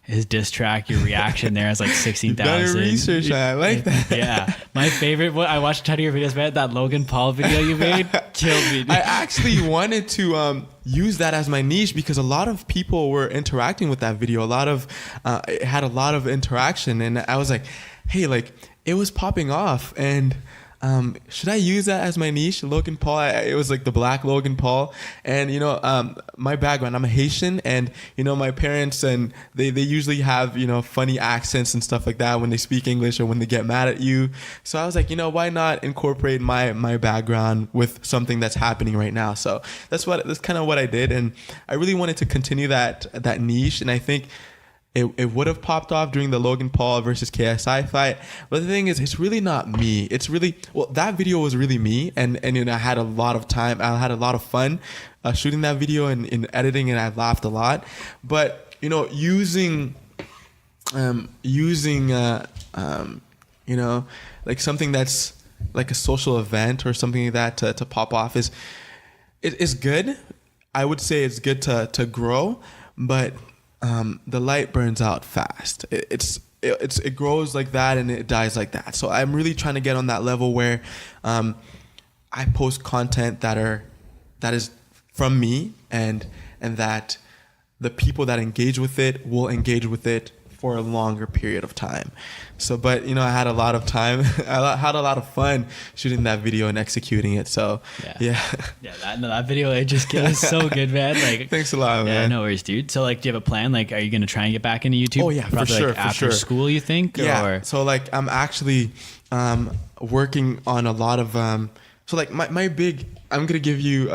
his diss track, your reaction there is 16,000.
Done research. I like that.
Yeah. My favorite one, I watched a ton of your videos, man. That Logan Paul video you made killed me, dude.
I actually wanted to use that as my niche, because a lot of people were interacting with that video. It had a lot of interaction, and I was like, hey, it was popping off, and should I use that as my niche? Logan Paul. It was the black Logan Paul, and my background, I'm a Haitian, and my parents, and they usually have funny accents and stuff like that when they speak English or when they get mad at you. So I was like, why not incorporate my background with something that's happening right now? So that's kind of what I did, and I really wanted to continue that niche, and I think it would have popped off during the Logan Paul versus KSI fight. But the thing is, it's really not me. It's really, that video was really me. And I had a lot of time. I had a lot of fun shooting that video and in editing, and I laughed a lot. But, using something that's a social event or something like that to pop off is good. I would say it's good to grow, but the light burns out fast. It grows like that and it dies like that. So I'm really trying to get on that level where I post content that is from me, and that the people that engage with it will engage with it for a longer period of time. So, but I had a lot of time. I had a lot of fun shooting that video and executing it. So yeah.
That video, it was so good, man.
Thanks a lot, man.
Yeah, no worries, dude. So do you have a plan? Are you gonna try and get back into YouTube?
Oh yeah,
probably,
for sure.
after school, you think?
Yeah.
Or?
So I'm actually working on a lot of my big. I'm gonna give you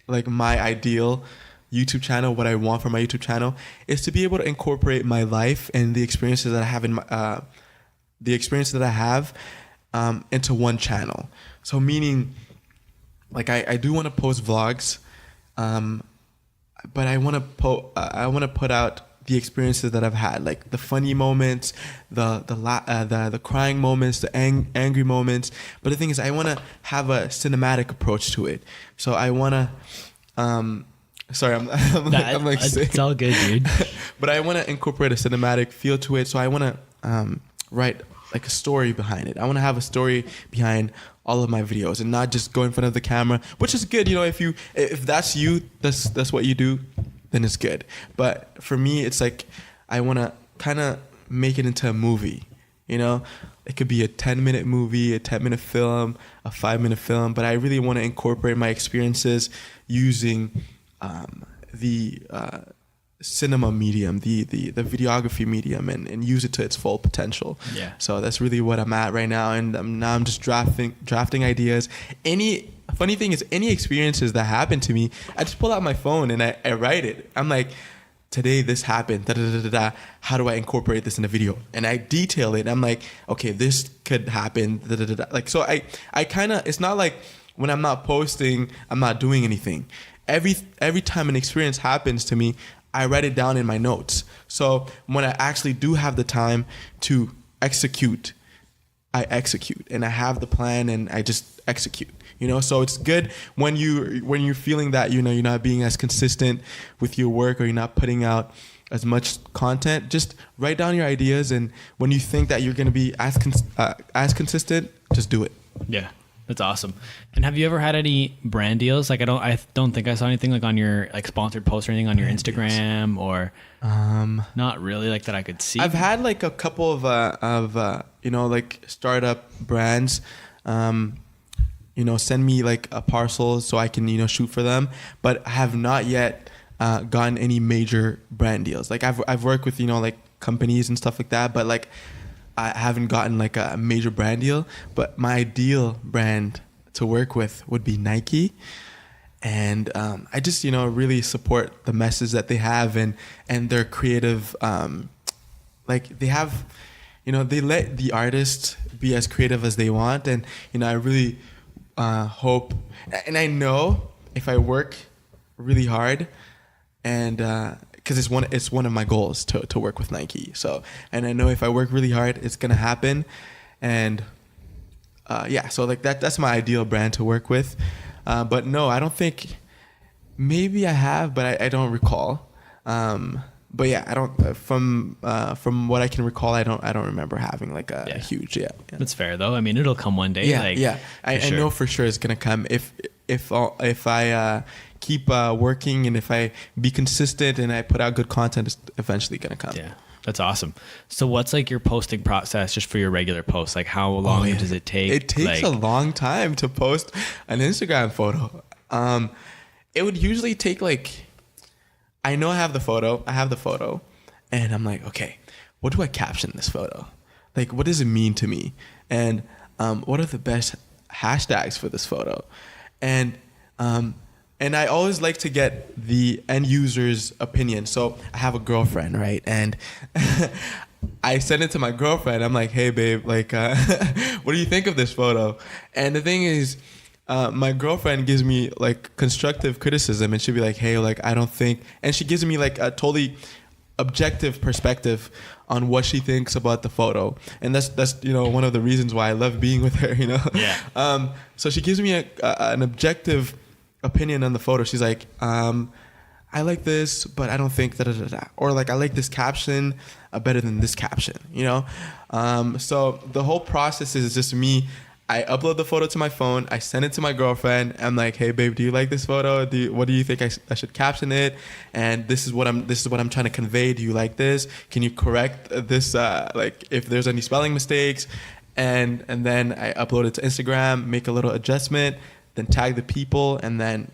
my ideal YouTube channel. What I want for my YouTube channel is to be able to incorporate my life and the experiences that I have into one channel. So meaning, I do want to post vlogs, but I want to put out the experiences that I've had, the funny moments, the crying moments, the angry moments. But the thing is, I want to have a cinematic approach to it. So I want to. Sorry, I'm
it's all good, dude.
But I want to incorporate a cinematic feel to it. So I want to write a story behind it. I want to have a story behind all of my videos and not just go in front of the camera, which is good. If that's you, that's what you do. then it's good. But for me, it's like I want to kind of make it into a movie, you know? It could be a 10-minute movie, a 10-minute film, a 5-minute film, but I really want to incorporate my experiences using the cinema medium, the videography medium, and use it to its full potential.
Yeah.
So that's really what I'm at right now, and now I'm just drafting ideas. Funny thing is, any experiences that happen to me, I just pull out my phone and I write it. I'm like, today this happened, da, da, da, da, da. How do I incorporate this in a video? And I detail it. I'm like, okay, this could happen, da, da, da, da. Like, so I kind of, it's not like when I'm not posting, I'm not doing anything. Every time an experience happens to me, I write it down in my notes. So when I actually do have the time to execute, I execute, and I have the plan and I just execute. You know, so it's good when you're feeling that, you know, you're not being as consistent with your work, or you're not putting out as much content. Just write down your ideas, and when you think that you're going to be as consistent, just do it.
Yeah, that's awesome. And have you ever had any brand deals? Like, I don't think I saw anything like on your like sponsored post or anything on your Instagram, or not really like that I could see.
I've had like a couple of you know, like startup brands. You know, send me like a parcel so I can, you know, shoot for them. But I have not yet gotten any major brand deals. Like I've worked with, you know, like companies and stuff like that, but like I haven't gotten like a major brand deal. But my ideal brand to work with would be Nike. And I just, you know, really support the message that they have and their creative, like they have, you know, they let the artist be as creative as they want. And, you know, I really hope, and I know if I work really hard, and because it's one of my goals to work with Nike. So, and I know if I work really hard, it's gonna happen, and yeah. So like that's my ideal brand to work with. But no, I don't think. Maybe I have, but I don't recall. But yeah, I don't. From what I can recall, I don't remember having like a huge. Yeah,
that's fair though. I mean, it'll come one day.
Yeah,
like,
yeah. I know for sure it's gonna come if I keep working, and if I be consistent and I put out good content, it's eventually gonna come.
Yeah, that's awesome. So what's like your posting process just for your regular posts? Like how long does it take?
It takes a long time to post an Instagram photo. It would usually take like. I know I have the photo, and I'm like, okay, what do I caption this photo? Like, what does it mean to me? And what are the best hashtags for this photo? And I always like to get the end user's opinion. So I have a girlfriend, right? And I send it to my girlfriend. I'm like, hey, babe, like, what do you think of this photo? And the thing is, my girlfriend gives me like constructive criticism, and she'll be like, hey, like, I don't think, and she gives me like a totally objective perspective on what she thinks about the photo. And that's you know, one of the reasons why I love being with her, you know?
Yeah.
So she gives me an objective opinion on the photo. She's like, I like this, but I don't think that, or like, I like this caption better than this caption, you know? So the whole process is just me. I upload the photo to my phone. I send it to my girlfriend. I'm like, "Hey, babe, do you like this photo? What do you think I should caption it? And this is what I'm trying to convey. Do you like this? Can you correct this? Like, if there's any spelling mistakes?" And then I upload it to Instagram, make a little adjustment, then tag the people, and then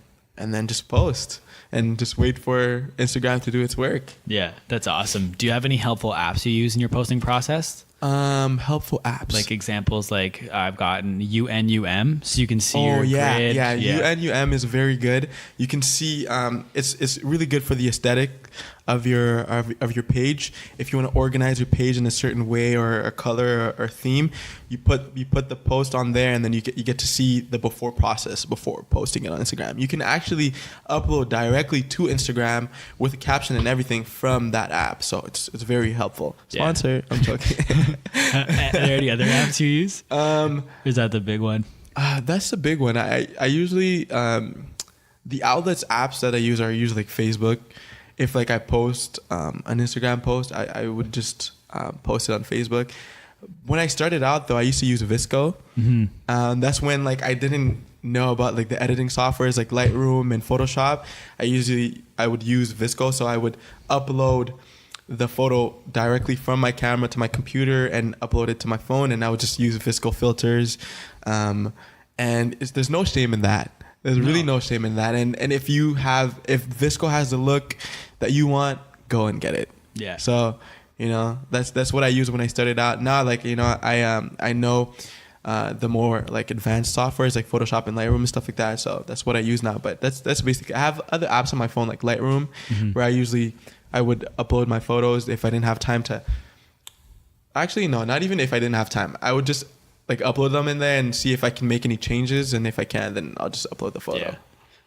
just post and just wait for Instagram to do its work.
Yeah, that's awesome. Do you have any helpful apps you use in your posting process?
Helpful apps.
Like examples, like I've gotten UNUM, so you can see your grid.
Yeah. UNUM is very good. You can see, it's really good for the aesthetic of your page. If you want to organize your page in a certain way or a color or theme, you put the post on there, and then you get to see the before process before posting it on Instagram. You can actually upload directly to Instagram with a caption and everything from that app. So it's very helpful. Sponsor. Yeah. I'm joking.
Are there any other apps you use? Is that the big one?
That's the big one. I usually the outlets apps that I use are usually like Facebook. If like I post an Instagram post, I would just post it on Facebook. When I started out though, I used to use Visco. Mm-hmm. That's when like I didn't know about like the editing softwares like Lightroom and Photoshop, I would use Visco. So I would upload the photo directly from my camera to my computer and upload it to my phone, and I would just use Visco filters. And there's no shame in that. There's really no shame in that. And if Visco has the look that you want, go and get it.
Yeah.
So, that's what I used when I started out. Now, like, I know the more like advanced softwares like Photoshop and Lightroom and stuff like that. So that's what I use now. But that's basically, I have other apps on my phone like Lightroom, where I would upload my photos if I didn't have time to. Actually, no, not even if I didn't have time. I would just like upload them in there and see if I can make any changes. And if I can, then I'll just upload the photo.
Yeah.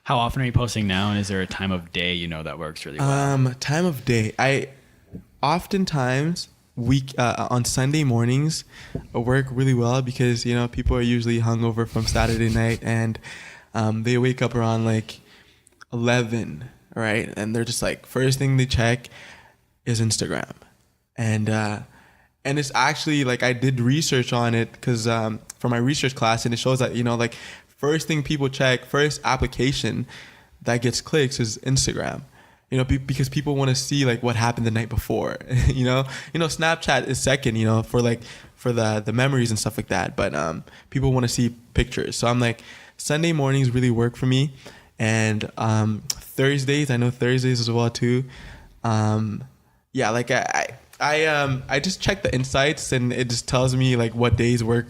How often are you posting now? And is there a time of day, that works really well?
Time of day. I oftentimes on Sunday mornings work really well because, people are usually hungover from Saturday night, and they wake up around like 11, right? And they're just like, first thing they check is Instagram. And it's actually like, I did research on it because for my research class, and it shows that, like first thing people check, first application that gets clicks is Instagram. Because people want to see like what happened the night before. Snapchat is second, for the memories and stuff like that. But people want to see pictures. So I'm like, Sunday mornings really work for me, and Thursdays, I know Thursdays as well too. Like I just check the insights, and it just tells me like what days work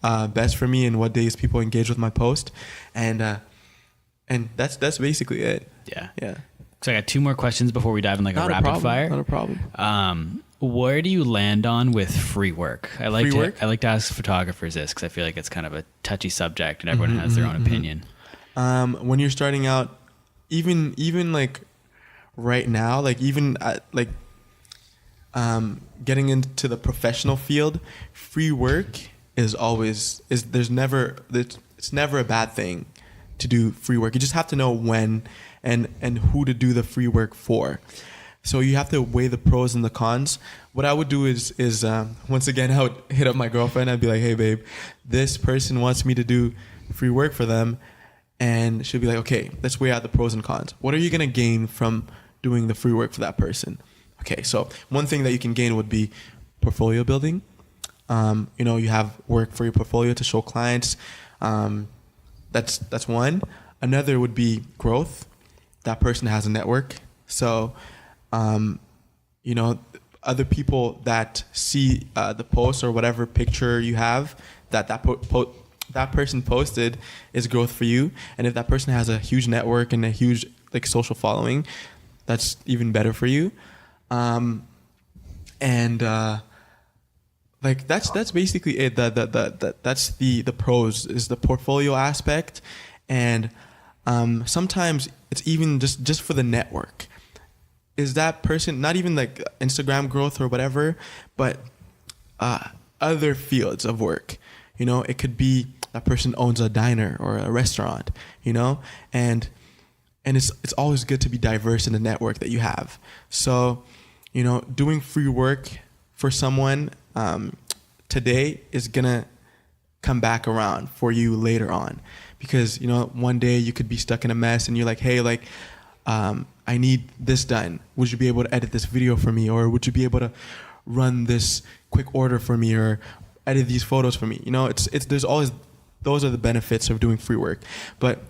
best for me and what days people engage with my post, and that's basically it. Yeah.
So I got 2 more questions before we dive in like a rapid fire.
Not a problem.
Where do you land on with free work? I like to ask photographers this because I feel like it's kind of a touchy subject and everyone has their own opinion.
When you're starting out, even like right now, like even getting into the professional field, free work it's never a bad thing to do free work. You just have to know when and who to do the free work for. So you have to weigh the pros and the cons. What I would do is once again, I would hit up my girlfriend. I'd be like, hey babe, this person wants me to do free work for them. And she'll be like, okay, let's weigh out the pros and cons. What are you going to gain from doing the free work for that person? Okay, so one thing that you can gain would be portfolio building. You have work for your portfolio to show clients. That's one. Another would be growth. That person has a network. So, other people that see the post or whatever picture you have that person posted is growth for you. And if that person has a huge network and a huge like social following, that's even better for you. That's basically it. That's the pros is the portfolio aspect, and sometimes it's even just for the network. Is that person not even like Instagram growth or whatever, but other fields of work? It could be that person owns a diner or a restaurant, and it's always good to be diverse in the network that you have. So, doing free work for someone today is gonna come back around for you later on, because one day you could be stuck in a mess and you're like, hey, like I need this done. Would you be able to edit this video for me, or would you be able to run this quick order for me, or edit these photos for me? There's always, those are the benefits of doing free work. But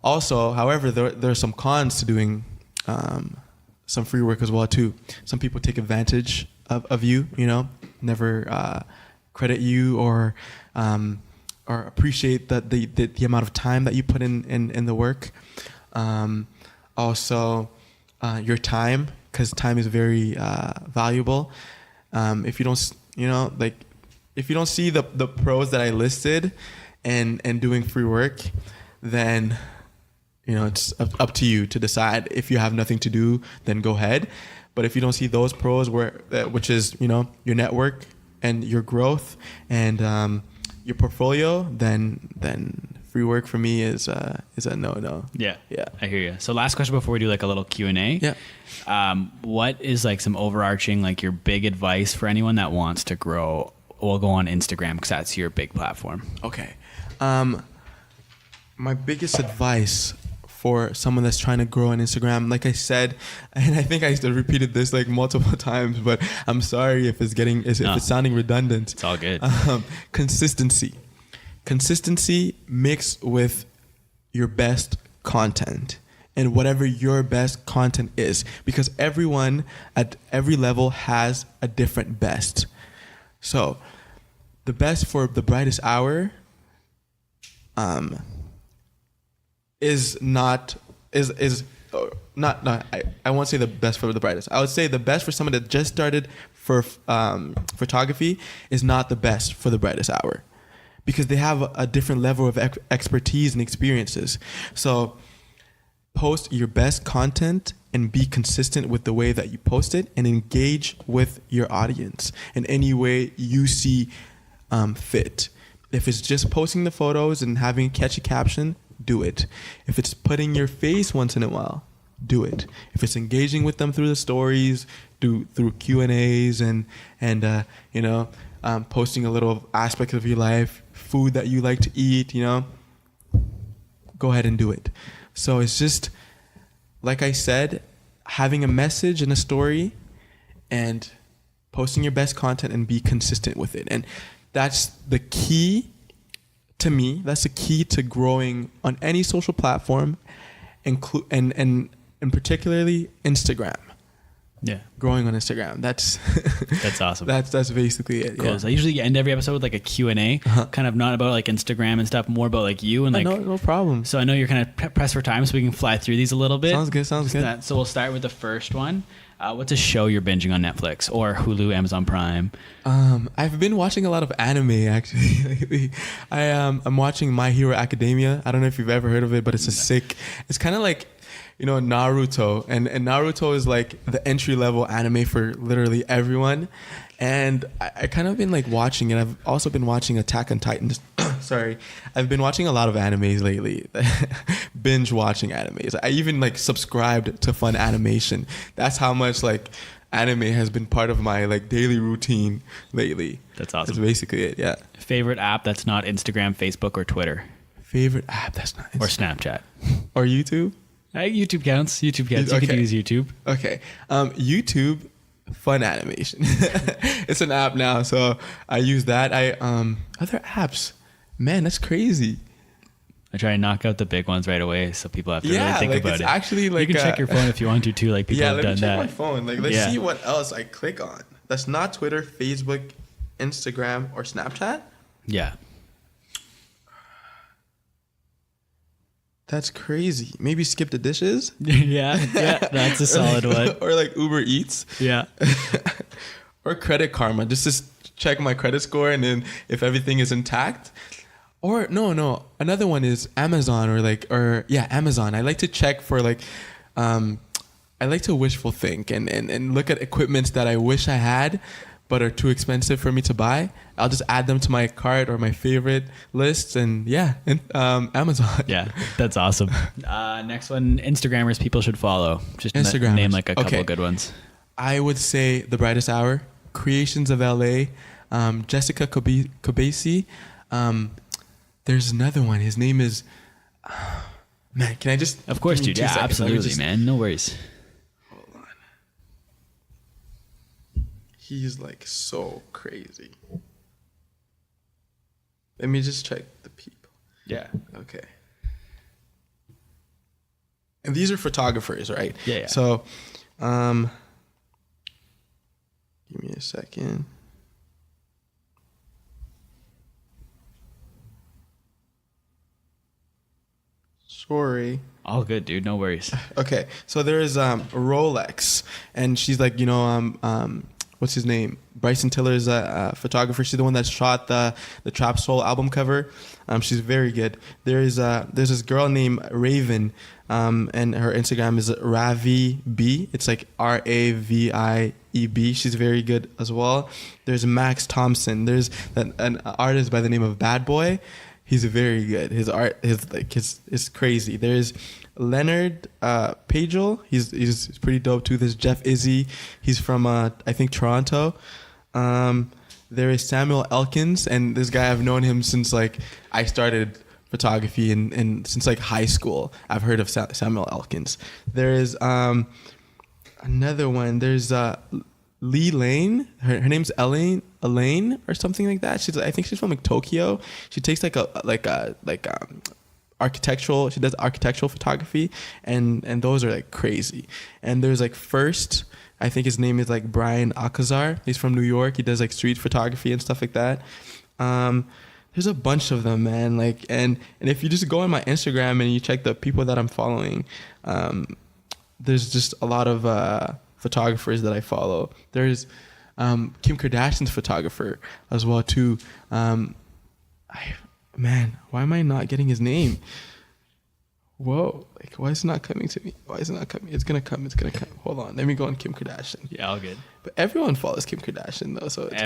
also, however, there are some cons to doing some free work as well too. Some people take advantage of you, never credit you or appreciate the amount of time that you put in the work. Also, your time, because time is very valuable. If you don't, if you don't see the pros that I listed and doing free work, then it's up to you to decide. If you have nothing to do, then go ahead. But if you don't see those pros, which is your network and your growth and your portfolio, then free work for me is a no.
Yeah, I hear you. So last question before we do like a little Q&A.
Yeah.
What is like some overarching, like your big advice for anyone that wants to grow? We'll go on Instagram because that's your big platform.
Okay. My biggest advice for someone that's trying to grow on Instagram, like I said, and I think I repeated this like multiple times, but I'm sorry if it's sounding redundant.
It's all good.
Consistency mixed with your best content and whatever your best content is, because everyone at every level has a different best. So the best for the brightest hour I won't say the best for the brightest. I would say the best for someone that just started for photography is not the best for the brightest hour, because they have a different level of expertise and experiences. So post your best content and be consistent with the way that you post it, and engage with your audience in any way you see fit. If it's just posting the photos and having a catchy caption, do it. If it's putting your face once in a while, do it. If it's engaging with them through the stories, through Q&As and posting a little aspect of your life, food that you like to eat, go ahead and do it. So it's just, like I said, having a message and a story and posting your best content and be consistent with it. And that's the key to me. That's the key to growing on any social platform, and particularly Instagram.
Yeah.
Growing on Instagram. That's
awesome.
That's basically it.
Cool.
Yeah.
So I usually end every episode with like a Q&A, kind of not about like Instagram and stuff, more about like you and like.
No problem.
So I know you're kind of pressed for time, so we can fly through these a little bit.
Sounds good.
So we'll start with the first one. What's a show you're binging on Netflix or Hulu, Amazon Prime?
I've been watching a lot of anime actually lately. I'm watching My Hero Academia. I don't know if you've ever heard of it, but it's kind of like, Naruto, and Naruto is like the entry level anime for literally everyone. And I kind of been like watching it. I've also been watching Attack on Titan. Sorry. I've been watching a lot of animes lately. Binge watching animes. I even like subscribed to Fun Animation. That's how much like anime has been part of my like daily routine lately.
That's awesome.
That's basically it. Yeah.
Favorite app that's not Instagram, Facebook, or Twitter?
Favorite app that's not Instagram.
Or Snapchat.
Or YouTube?
YouTube counts. Okay. You can use YouTube.
Okay. YouTube, Fun Animation. It's an app now, so I use that. Other apps, man, that's crazy.
I try and knock out the big ones right away, so people have to really think about
it's
it.
Actually, like,
you can check your phone if you want to too. Like people have done that.
Yeah, let me check my phone. Like, let's see what else I click on. That's not Twitter, Facebook, Instagram, or Snapchat.
Yeah.
That's crazy. Maybe Skip the Dishes.
yeah, that's a solid one.
Or like Uber Eats.
Yeah.
Or Credit Karma, just to check my credit score, and then if everything is intact. Or no, another one is Amazon Amazon. I like to check for like, I like to wishful think and look at equipments that I wish I had, but are too expensive for me to buy. I'll just add them to my cart or my favorite lists, and Amazon.
Yeah, that's awesome. Next one, Instagrammers people should follow. Just name like a couple good ones.
I would say The Brightest Hour, Creations of LA, Jessica Kobasi. There's another one. His name is... man, can I just...
Of course, dude. Yeah, absolutely, man. No worries.
He's like so crazy. Let me just check the people.
Yeah.
Okay. And these are photographers, right?
Yeah.
So, give me a second. Sorry.
All good, dude. No worries.
Okay. So there is Rolex, and she's like, what's his name? Bryson Tiller's a photographer. She's the one that shot the Trap Soul album cover. She's very good. There's this girl named Raven, and her Instagram is Ravi B. It's like RAVIEB. She's very good as well. There's Max Thompson. There's an artist by the name of Bad Boy. He's very good. His art is crazy. There's Leonard Pagel. He's pretty dope too. There's Jeff Izzy. He's from I think Toronto. There is Samuel Elkins, and this guy, I've known him since like I started photography and since like high school. I've heard of Samuel Elkins. There is another one. There's Lee Lane. Her name's Elaine or something like that. I think she's from like Tokyo. She takes architectural. She does architectural photography, and those are like crazy. And there's like First. I think his name is like Brian Alcazar. He's from New York. He does like street photography and stuff like that. There's a bunch of them, man. Like, and if you just go on my Instagram and you check the people that I'm following, there's just a lot of photographers that I follow. There's Kim Kardashian's photographer as well too. Man, why am I not getting his name? Whoa, like why is it not coming to me? Why is it not coming? It's gonna come. Hold on, let me go on Kim Kardashian.
Yeah, all good.
But everyone follows Kim Kardashian though, so
it's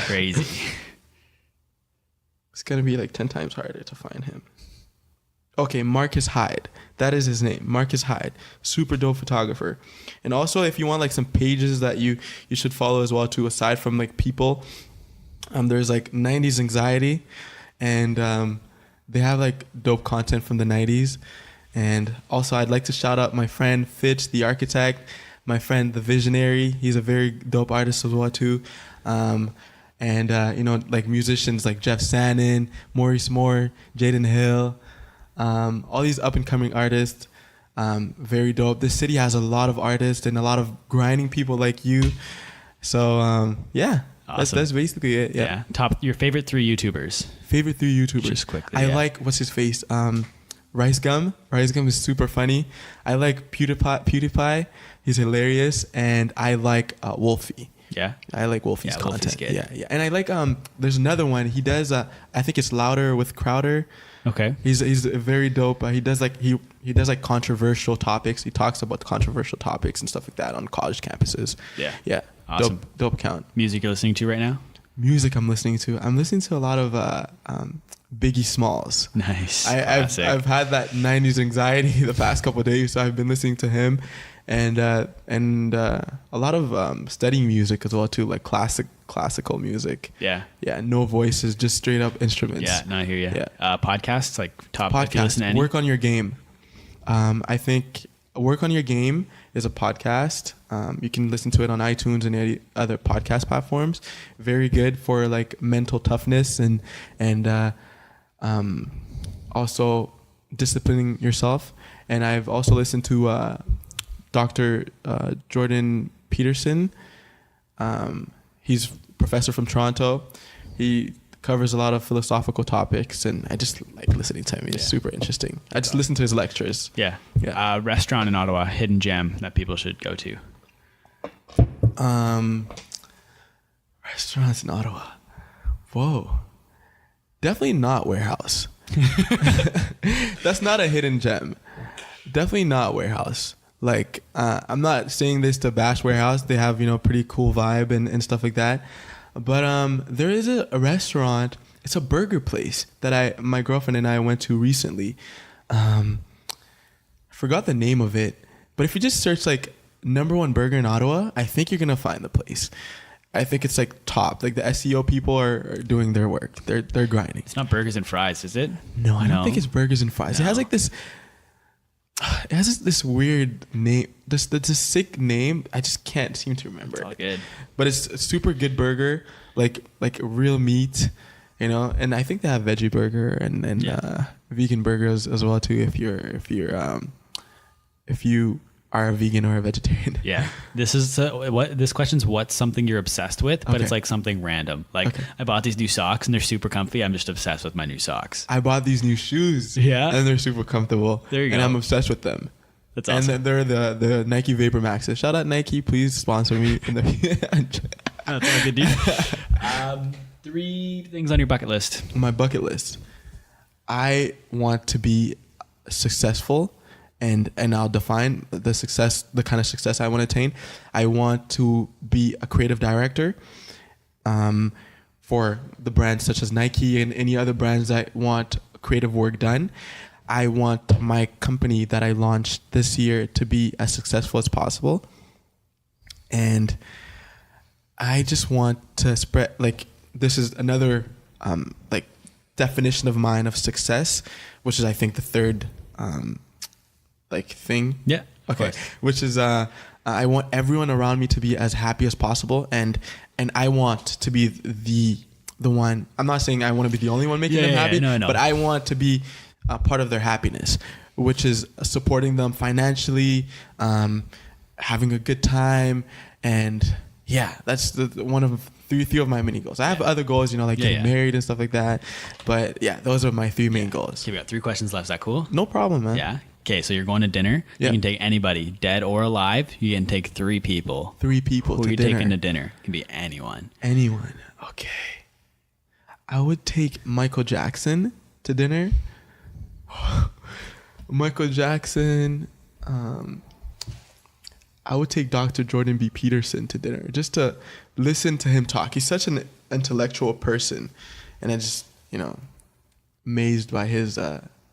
crazy.
It's gonna be like 10 times harder to find him. Okay, Marcus Hyde. That is his name, Marcus Hyde. Super dope photographer. And also, if you want like some pages that you should follow as well too, aside from like people, there's like 90s Anxiety, and they have like dope content from the 90s. And also, I'd like to shout out my friend Fitch, the architect, my friend the Visionary. He's a very dope artist as well too. And like musicians like Jeff Sannon, Maurice Moore, Jaden Hill, all these up and coming artists, very dope. This city has a lot of artists and a lot of grinding people like you. So yeah, awesome. That's basically it. Yeah.
Your favorite 3 YouTubers.
Favorite 3 YouTubers.
Just quickly.
I like what's his face. Rice Gum. Rice Gum is super funny. I like PewDiePie. He's hilarious, and I like Wolfie.
Yeah,
I like Wolfie's content.
Wolfie's good.
Yeah, and I like there's another one he does. I think it's Louder with Crowder.
Okay,
he's very dope. He does like controversial topics. He talks about controversial topics and stuff like that on college campuses. Yeah,
awesome.
Dope account.
Music you're listening to right now?
Music I'm listening to a lot of Biggie Smalls.
Nice.
I've had that 90s anxiety the past couple of days, so I've been listening to him. And a lot of studying music as well too, like classical music.
Yeah.
No voices, just straight up instruments.
Yeah, no, I hear you.
Yeah.
Podcasts, like top. If you listen to any.
Work on Your Game. I think Work on Your Game is a podcast. You can listen to it on iTunes and any other podcast platforms. Very good for like mental toughness and also disciplining yourself. And I've also listened to Dr. Jordan Peterson. He's professor from Toronto. He covers a lot of philosophical topics, and I just like listening to him. He's super interesting. I just listen to his lectures.
Yeah. Restaurant in Ottawa, hidden gem that people should go to.
Restaurants in Ottawa. Whoa. Definitely not Warehouse. That's not a hidden gem. Definitely not Warehouse. Like, I'm not saying this to bash Warehouse. They have, pretty cool vibe and stuff like that. But there is a restaurant. It's a burger place that my girlfriend and I went to recently. I forgot the name of it. But if you just search like #1 burger in Ottawa, I think you're going to find the place. I think it's like top. Like the SEO people are doing their work. They're grinding.
It's not Burgers and Fries, is it?
No, I don't think it's Burgers and Fries.
No.
It has like this... It has this weird name, this sick name. I just can't seem to remember.
It's all good.
But it's a super good burger, like real meat, And I think they have veggie burger and vegan burgers as well too. If you are a vegan or a vegetarian.
Yeah. This is this question's what's something you're obsessed with, but It's like something random. Like I bought these new socks and they're super comfy. I'm just obsessed with my new socks.
I bought these new shoes.
Yeah.
And they're super comfortable.
There you go.
And I'm obsessed with them.
That's awesome.
And they're the Nike Vapor Maxes. Shout out Nike, please sponsor me.
That's all good, dude. 3 things on your bucket list.
My bucket list. I want to be successful. And I'll define the kind of success I want to attain. I want to be a creative director for the brands such as Nike and any other brands that want creative work done. I want my company that I launched this year to be as successful as possible. And I just want to spread, this is another, definition of mine of success, which is I think the third thing.
Yeah.
Okay. Which is I want everyone around me to be as happy as possible, and I want to be the one. I'm not saying I want to be the only one making them happy,
no.
but I want to be a part of their happiness, which is supporting them financially, having a good time, and that's one of three of my mini goals. I have other goals, getting married and stuff like that, but those are my three main goals.
Okay, we got 3 questions left. Is that cool?
No problem, man.
Yeah. Okay, so you're going to dinner. You can take anybody, dead or alive. You can take 3 people.
3 people
Who
to
are you
dinner.
taking to dinner? It can be anyone.
Anyone. Okay. I would take Michael Jackson to dinner. Michael Jackson. I would take Dr. Jordan B. Peterson to dinner just to listen to him talk. He's such an intellectual person, and I just, amazed by his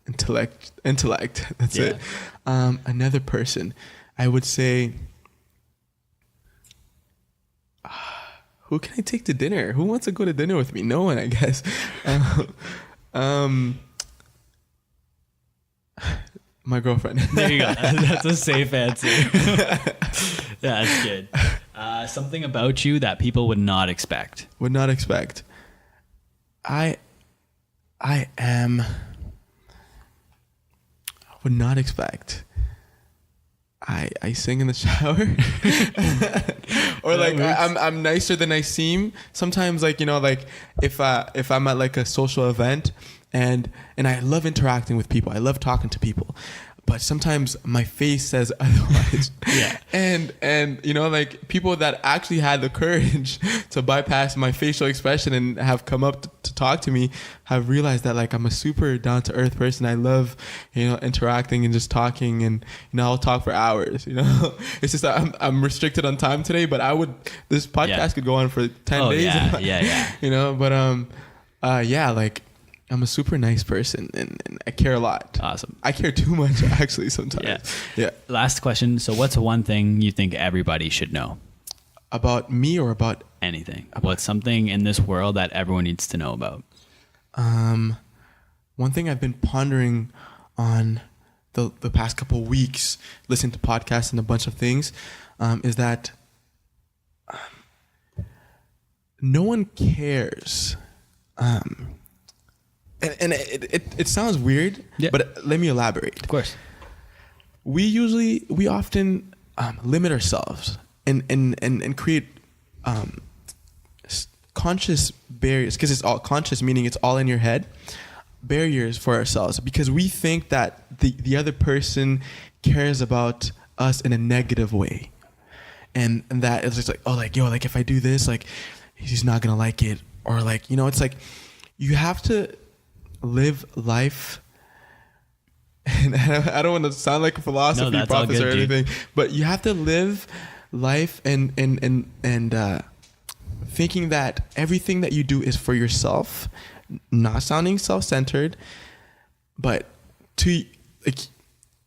intellect. That's it. Another person, I would say, who can I take to dinner? Who wants to go to dinner with me? No one, I guess. My girlfriend.
There you go. That's a safe answer. That's good. Something about you that people would not expect.
Would not expect. Would not expect. I sing in the shower. Or I'm nicer than I seem. Sometimes if I'm at like a social event and I love interacting with people. I love talking to people. But sometimes my face says otherwise. And people that actually had the courage to bypass my facial expression and have come up to talk to me have realized that I'm a super down to earth person. I love, interacting and just talking, and I'll talk for hours. It's just that I'm restricted on time today, but this podcast could go on for 10 days. But I'm a super nice person, and I care a lot.
Awesome.
I care too much, actually, sometimes. Yeah.
Last question. So what's one thing you think everybody should know?
About me or about...
Anything. What's something in this world that everyone needs to know about?
One thing I've been pondering on the past couple of weeks, listening to podcasts and a bunch of things, is that no one cares. And it sounds weird, but let me elaborate.
Of course.
We often limit ourselves and create conscious barriers, because it's all conscious, meaning it's all in your head, barriers for ourselves, because we think that the other person cares about us in a negative way, and that it's just if I do this, he's not gonna like it, or it's you have to live life. And I don't want to sound like a philosophy professor or anything, but you have to live life and thinking that everything that you do is for yourself, not sounding self-centered, but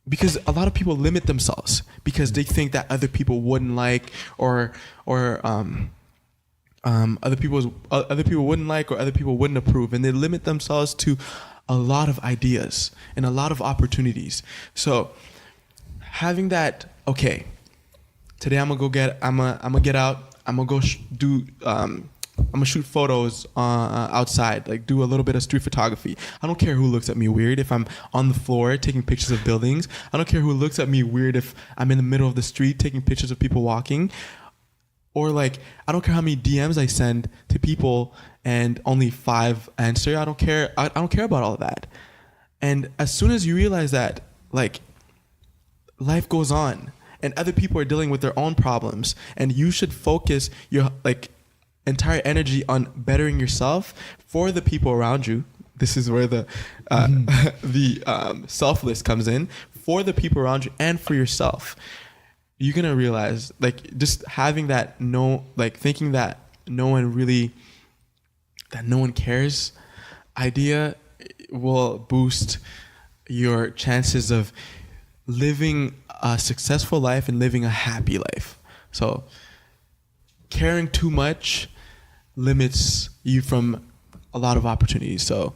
because a lot of people limit themselves because they think that other people wouldn't like, or other people wouldn't like, or other people wouldn't approve, and they limit themselves to a lot of ideas and a lot of opportunities. So having that, okay, today I'm gonna get out, I'm gonna go I'm gonna shoot photos outside, do a little bit of street photography. I don't care who looks at me weird if I'm on the floor taking pictures of buildings. I don't care who looks at me weird if I'm in the middle of the street taking pictures of people walking. Or I don't care how many DMs I send to people and only 5 answer. I don't care. I don't care about all of that. And as soon as you realize that, life goes on and other people are dealing with their own problems, and you should focus your entire energy on bettering yourself for the people around you. This is where the selfless comes in, for the people around you and for yourself. You're gonna realize, just having that thinking that no one cares idea will boost your chances of living a successful life and living a happy life. So caring too much limits you from a lot of opportunities. So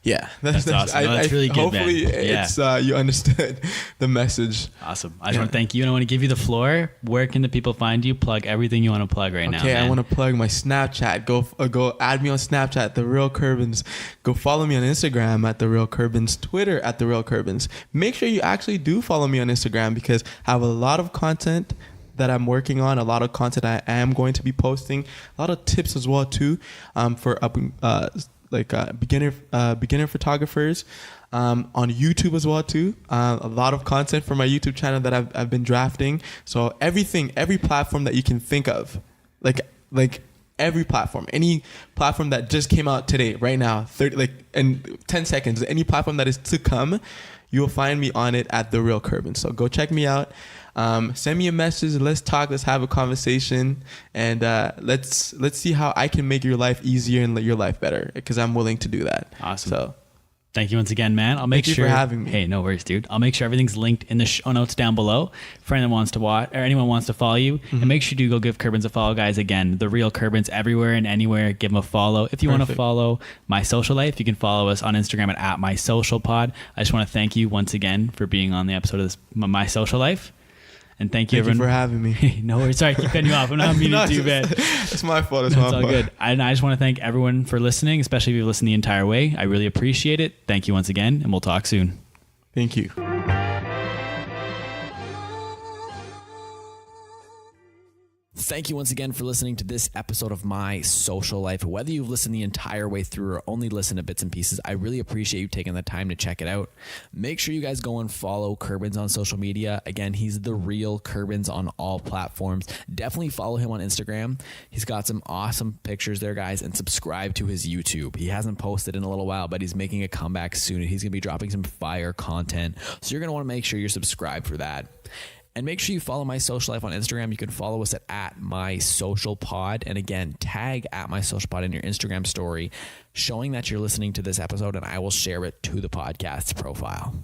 yeah,
That's awesome. No, that's really good,
hopefully
man.
it's you understood the message.
Awesome. I just want to thank you, and I want to give you the floor. Where can the people find you? Plug everything you want to plug right now.
Okay,
man.
I want to plug my Snapchat. Go add me on Snapchat, The Real Kerbens. Go follow me on Instagram at The Real Kerbens, Twitter at The Real Kerbens. Make sure you actually do follow me on Instagram, because I have a lot of content that I'm working on, a lot of content I am going to be posting, a lot of tips as well too, for beginner photographers, on YouTube as well too. A lot of content for my YouTube channel that I've been drafting. So every platform that you can think of, like every platform, any platform that just came out today, right now, in 10 seconds, any platform that is to come, you'll find me on it at The Real Kerbens. So go check me out. Send me a message. Let's talk. Let's have a conversation, and let's see how I can make your life easier and your life better, because I'm willing to do that.
Awesome.
So
thank you once again, man. I'll make
thank
sure.
you for having me.
Hey, no worries, dude. I'll make sure everything's linked in the show notes down below for anyone that wants to watch or anyone wants to follow you. And make sure you go give Kerbens a follow, guys. Again, The Real Kerbens everywhere and anywhere. Give them a follow. If you want to follow My Social Life, you can follow us on Instagram at MySocialPod. I just want to thank you once again for being on the episode of this My Social Life. And thank you, everyone.
For having me.
No worries. Sorry, I keep cutting you off. I'm not meaning to, man.
It's my fault. It's
all good. And I just want to thank everyone for listening, especially if you've listened the entire way. I really appreciate it. Thank you once again, and we'll talk soon.
Thank you.
Thank you once again for listening to this episode of My Social Life. Whether you've listened the entire way through or only listened to bits and pieces, I really appreciate you taking the time to check it out. Make sure you guys go and follow Kerbens on social media. Again, he's The Real Kerbens on all platforms. Definitely follow him on Instagram. He's got some awesome pictures there, guys, and subscribe to his YouTube. He hasn't posted in a little while, but he's making a comeback soon. He's going to be dropping some fire content, so you're going to want to make sure you're subscribed for that. And make sure you follow My Social Life on Instagram. You can follow us at MySocialPod. And again, tag at MySocialPod in your Instagram story, showing that you're listening to this episode, and I will share it to the podcast profile.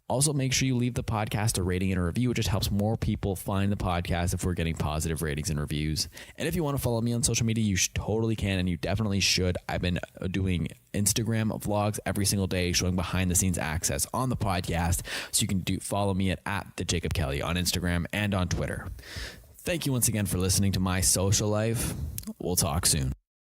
Also, make sure you leave the podcast a rating and a review. It just helps more people find the podcast if we're getting positive ratings and reviews. And if you want to follow me on social media, you totally can, and you definitely should. I've been doing Instagram vlogs every single day, showing behind the scenes access on the podcast. So you can follow me at the Jacob Kelly on Instagram and on Twitter. Thank you once again for listening to My Social Life. We'll talk soon.